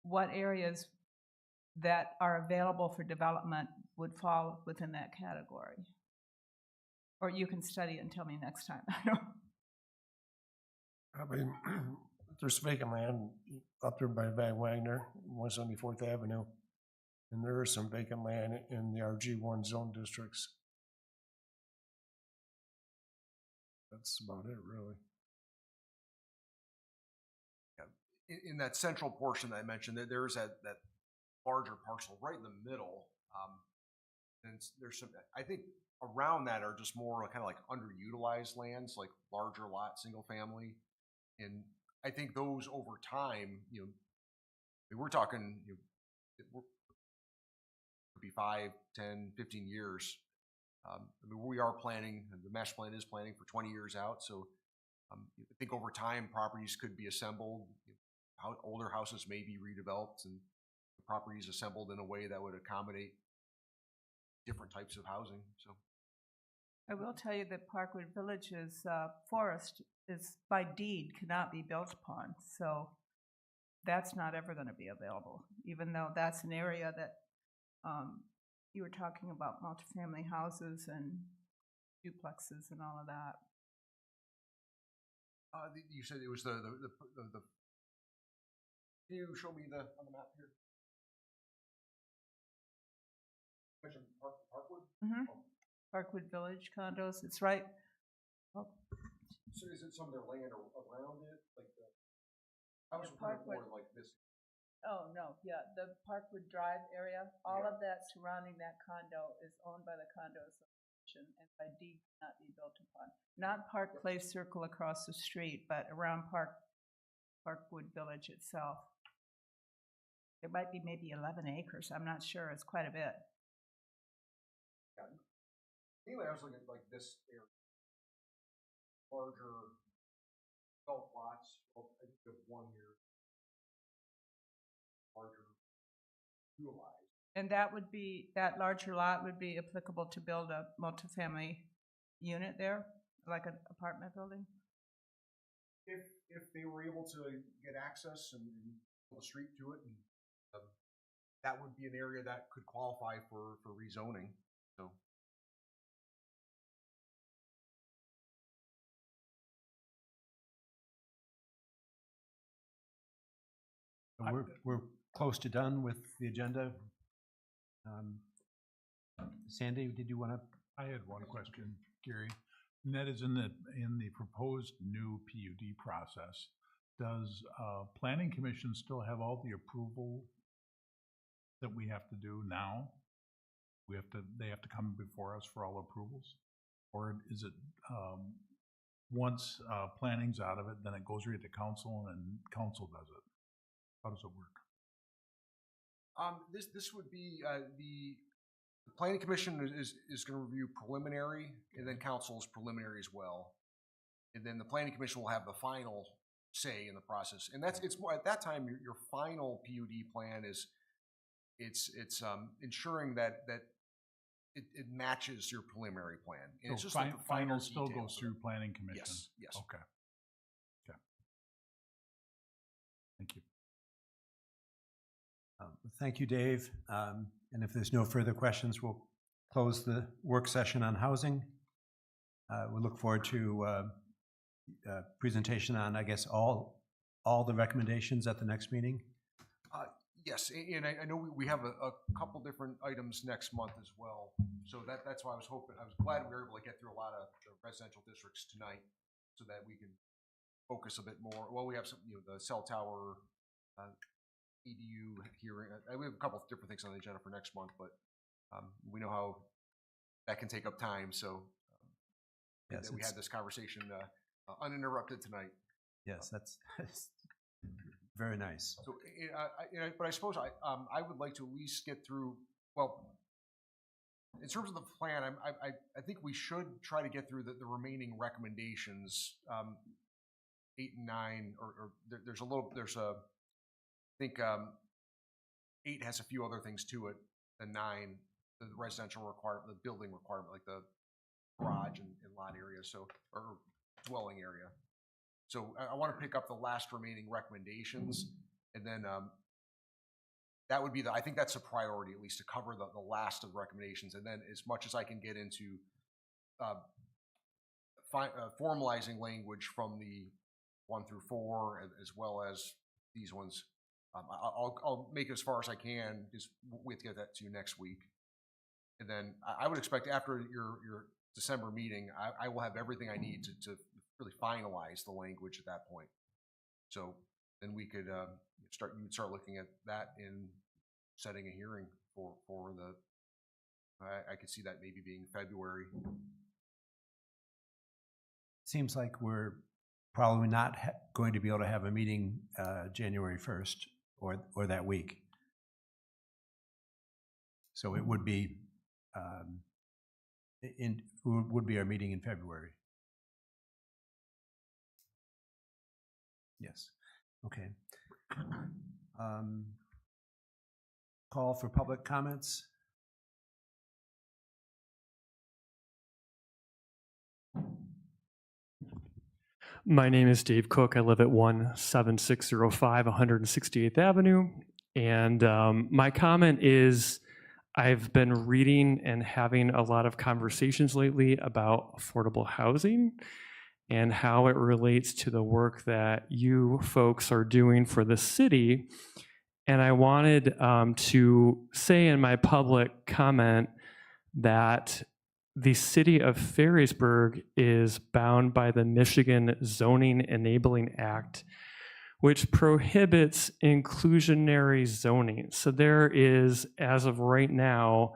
what areas that are available for development would fall within that category? Or you can study it and tell me next time. I don't. I mean, there's vacant land up there by Van Wagner, 174th Avenue. And there is some vacant land in the RG1 zone districts. That's about it, really. In that central portion that I mentioned, there's that larger parcel right in the middle. And there's some, I think around that are just more kind of like underutilized lands, like larger lot, single family. And I think those over time, we're talking, it could be 5, 10, 15 years. I mean, we are planning, the master plan is planning for 20 years out. So I think over time, properties could be assembled. Older houses may be redeveloped and the properties assembled in a way that would accommodate different types of housing. So I will tell you that Parkwood Village's forest is by deed cannot be built upon. So that's not ever going to be available, even though that's an area that you were talking about multifamily houses and duplexes and all of that. you said it was the can you show me on the map here? Mentioned Parkwood? Mm-hmm. Oh. Parkwood Village condos, it's right. Oh. So is it some of their land around it? Like I was Parkwood. more like this. Oh, no, yeah, the Parkwood Drive area, all of that surrounding that condo is owned by the condo association and by deed cannot be built upon. Not Park Place Circle across the street, but around Parkwood Village itself. There might be maybe 11 acres, I'm not sure, it's quite a bit. Yeah. Anyway, I was looking at like this area, larger adult lots. Well, I think you have one here, larger utilized. And that larger lot would be applicable to build a multifamily unit there, like an apartment building? If they were able to get access and build a street to it, and that would be an area that could qualify for rezoning. So. We're close to done with the agenda. Sandy, did you want to? I had one question, Gary, and that is in the proposed new PUD process. Does Planning Commission still have all the approval that we have to do now? They have to come before us for all approvals? Or is it, once planning's out of it, then it goes right to council and council does it? How does it work? This would be, the planning commission is gonna review preliminary, and then council's preliminary as well. And then the planning commission will have the final say in the process. And it's more, at that time, your final PUD plan is, it's ensuring that it matches your preliminary plan. And it's So just like the finer final still details goes of through it. planning commission? Yes, yes. Okay. Okay. Thank you. Thank you, Dave. And if there's no further questions, we'll close the work session on housing. We look forward to presentation on, I guess, all the recommendations at the next meeting. Yes, and I know we have a couple different items next month as well. So that's why I was glad we were able to get through a lot of the residential districts tonight so that we can focus a bit more. Well, we have some, the cell tower, EDU hearing. We have a couple of different things on the agenda for next month, but we know how that can take up time. So Yes, that we had this conversation uninterrupted tonight. Yes, that's very nice. So, but I suppose I would like to at least get through, well, in terms of the plan, I think we should try to get through the remaining recommendations, 8 and 9, or there's a, I think 8 has a few other things to it than 9, the residential requirement, the building requirement, like the garage and lot area, so, or dwelling area. So I want to pick up the last remaining recommendations, and then that would be I think that's a priority, at least to cover the last of the recommendations, and then as much as I can get into formalizing language from the 1 through 4, as well as these ones. I'll make it as far as I can, because we have to get that to you next week. And then I would expect after your December meeting, I will have everything I need to really finalize the language at that point. So then we could start looking at that in setting a hearing for the, I could see that maybe being February. Seems like we're probably not going to be able to have a meeting January 1st or that week. So it would be would be our meeting in February. Yes. Okay. Call for public comments. My name is Dave Cook. I live at 17605 168th Avenue. And my comment is I've been reading and having a lot of conversations lately about affordable housing and how it relates to the work that you folks are doing for the city. And I wanted to say in my public comment that the city of Ferrisburg is bound by the Michigan Zoning Enabling Act, which prohibits inclusionary zoning. So there is, as of right now,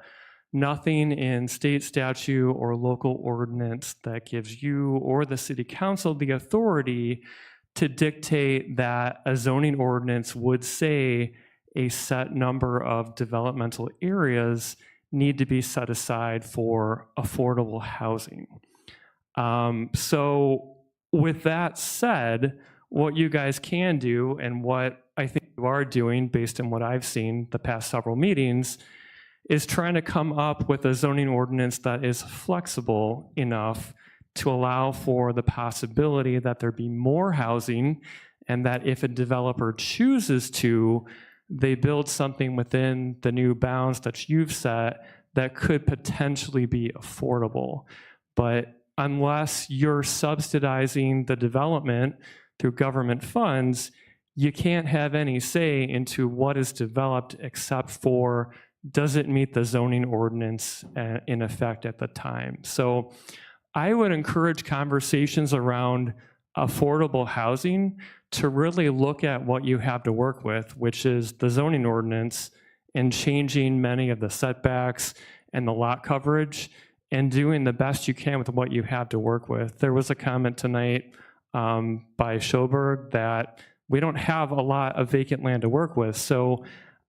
nothing in state statute or local ordinance that gives you or the city council the authority to dictate that a zoning ordinance would say a set number of developmental areas need to be set aside for affordable housing. So with that said, what you guys can do, and what I think you are doing based on what I've seen the past several meetings, is trying to come up with a zoning ordinance that is flexible enough to allow for the possibility that there be more housing, and that if a developer chooses to, they build something within the new bounds that you've set that could potentially be affordable. But unless you're subsidizing the development through government funds, you can't have any say into what is developed except for does it meet the zoning ordinance in effect at the time. So I would encourage conversations around affordable housing to really look at what you have to work with, which is the zoning ordinance, and changing many of the setbacks and the lot coverage and doing the best you can with what you have to work with. There was a comment tonight by Schoberg that we don't have a lot of vacant land to work with. So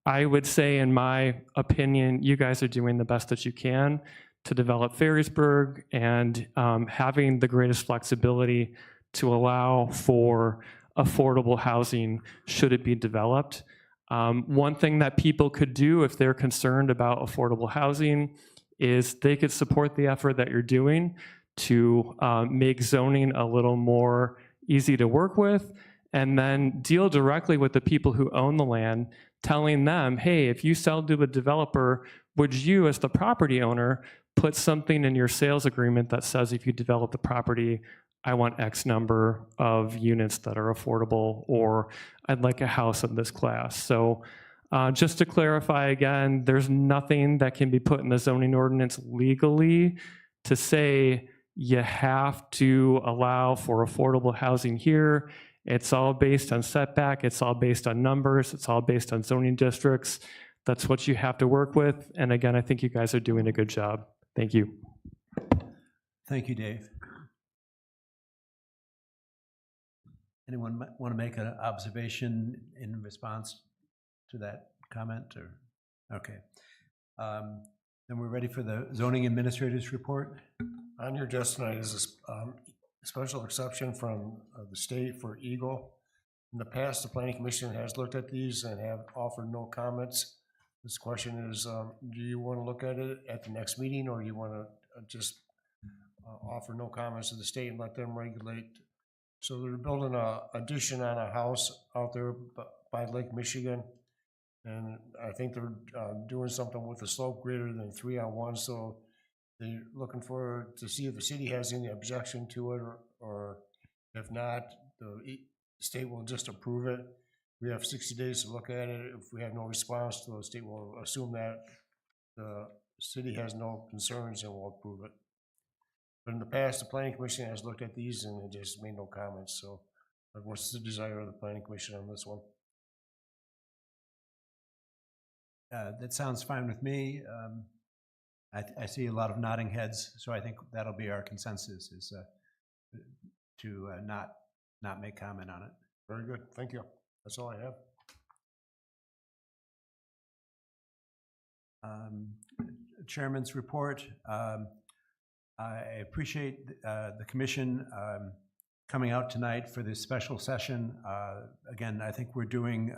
I would say, in my opinion, you guys are doing the best that you can to develop Ferrisburg and having the greatest flexibility to allow for affordable housing should it be developed. One thing that people could do if they're concerned about affordable housing is they could support the effort that you're doing to make zoning a little more easy to work with, and then deal directly with the people who own the land, telling them, hey, if you sell to a developer, would you, as the property owner, put something in your sales agreement that says if you develop the property, I want X number of units that are affordable, or I'd like a house of this class. So just to clarify again, there's nothing that can be put in the zoning ordinance legally to say you have to allow for affordable housing here. It's all based on setback, it's all based on numbers, it's all based on zoning districts. That's what you have to work with. And again, I think you guys are doing a good job. Thank you. Thank you, Dave. Anyone want to make an observation in response to that comment, or? Okay. Then we're ready for the zoning administrator's report. On your desk tonight is a special exception from the state for Eagle. In the past, the planning commission has looked at these and have offered no comments. This question is, do you want to look at it at the next meeting, or do you want to just offer no comments to the state and let them regulate? So they're building a addition on a house out there by Lake Michigan. And I think they're doing something with a slope greater than 3-on-1, so they're looking to see if the city has any objection to it, or if not, the state will just approve it. We have 60 days to look at it. If we have no response, the state will assume that the city has no concerns and will approve it. But in the past, the planning commission has looked at these and it just made no comments. So what's the desire of the planning commission on this one? That sounds fine with me. I see a lot of nodding heads, so I think that'll be our consensus, is to not make comment on it. Very good, thank you. That's all I have. Chairman's report. I appreciate the commission coming out tonight for this special session. Again, I think we're doing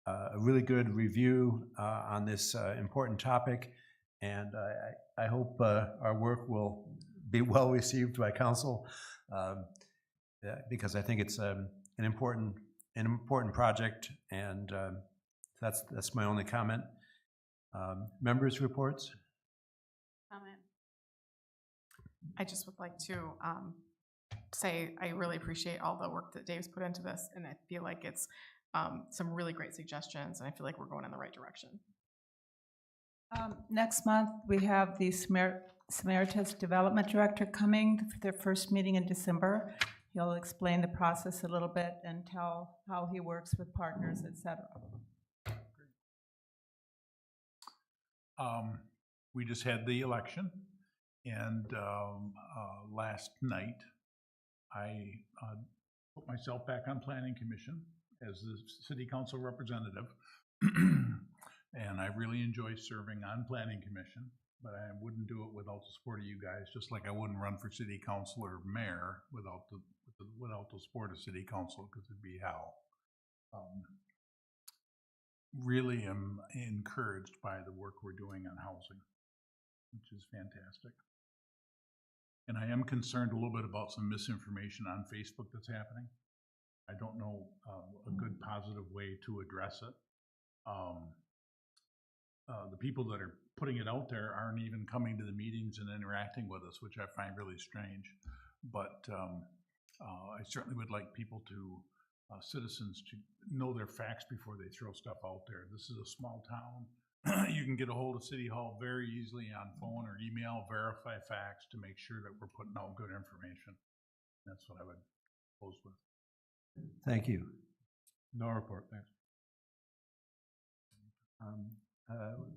a really good review on this important topic, and I hope our work will be well received by council, because I think it's an important project, and that's my only comment. Members' reports. Comment. I just would like to say I really appreciate all the work that Dave's put into this, and I feel like it's some really great suggestions, and I feel like we're going in the right direction. Next month, we have the Samaritas Development Director coming for their first meeting in December. He'll explain the process a little bit and tell how he works with partners, et cetera. We just had the election, and last night I put myself back on Planning Commission as the City Council representative, and I really enjoy serving on Planning Commission, but I wouldn't do it without the support of you guys, just like I wouldn't run for City Council or Mayor without the support of City Council, because it'd be hell. Really am encouraged by the work we're doing on housing, which is fantastic. And I am concerned a little bit about some misinformation on Facebook that's happening. I don't know a good positive way to address it. The people that are putting it out there aren't even coming to the meetings and interacting with us, which I find really strange. But I certainly would like people to, citizens, to know their facts before they throw stuff out there. This is a small town. You can get a hold of City Hall very easily on phone or email, verify facts to make sure that we're putting out good information. That's what I would close with. Thank you. No report, thanks.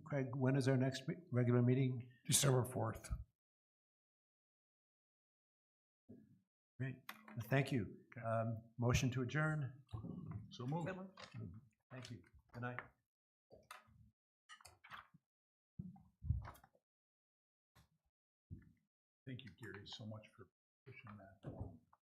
Craig, when is our next regular meeting? December 4th. Great, thank you. Motion to adjourn? So move. Thank you. Good night. Thank you, Gary, so much for pushing that.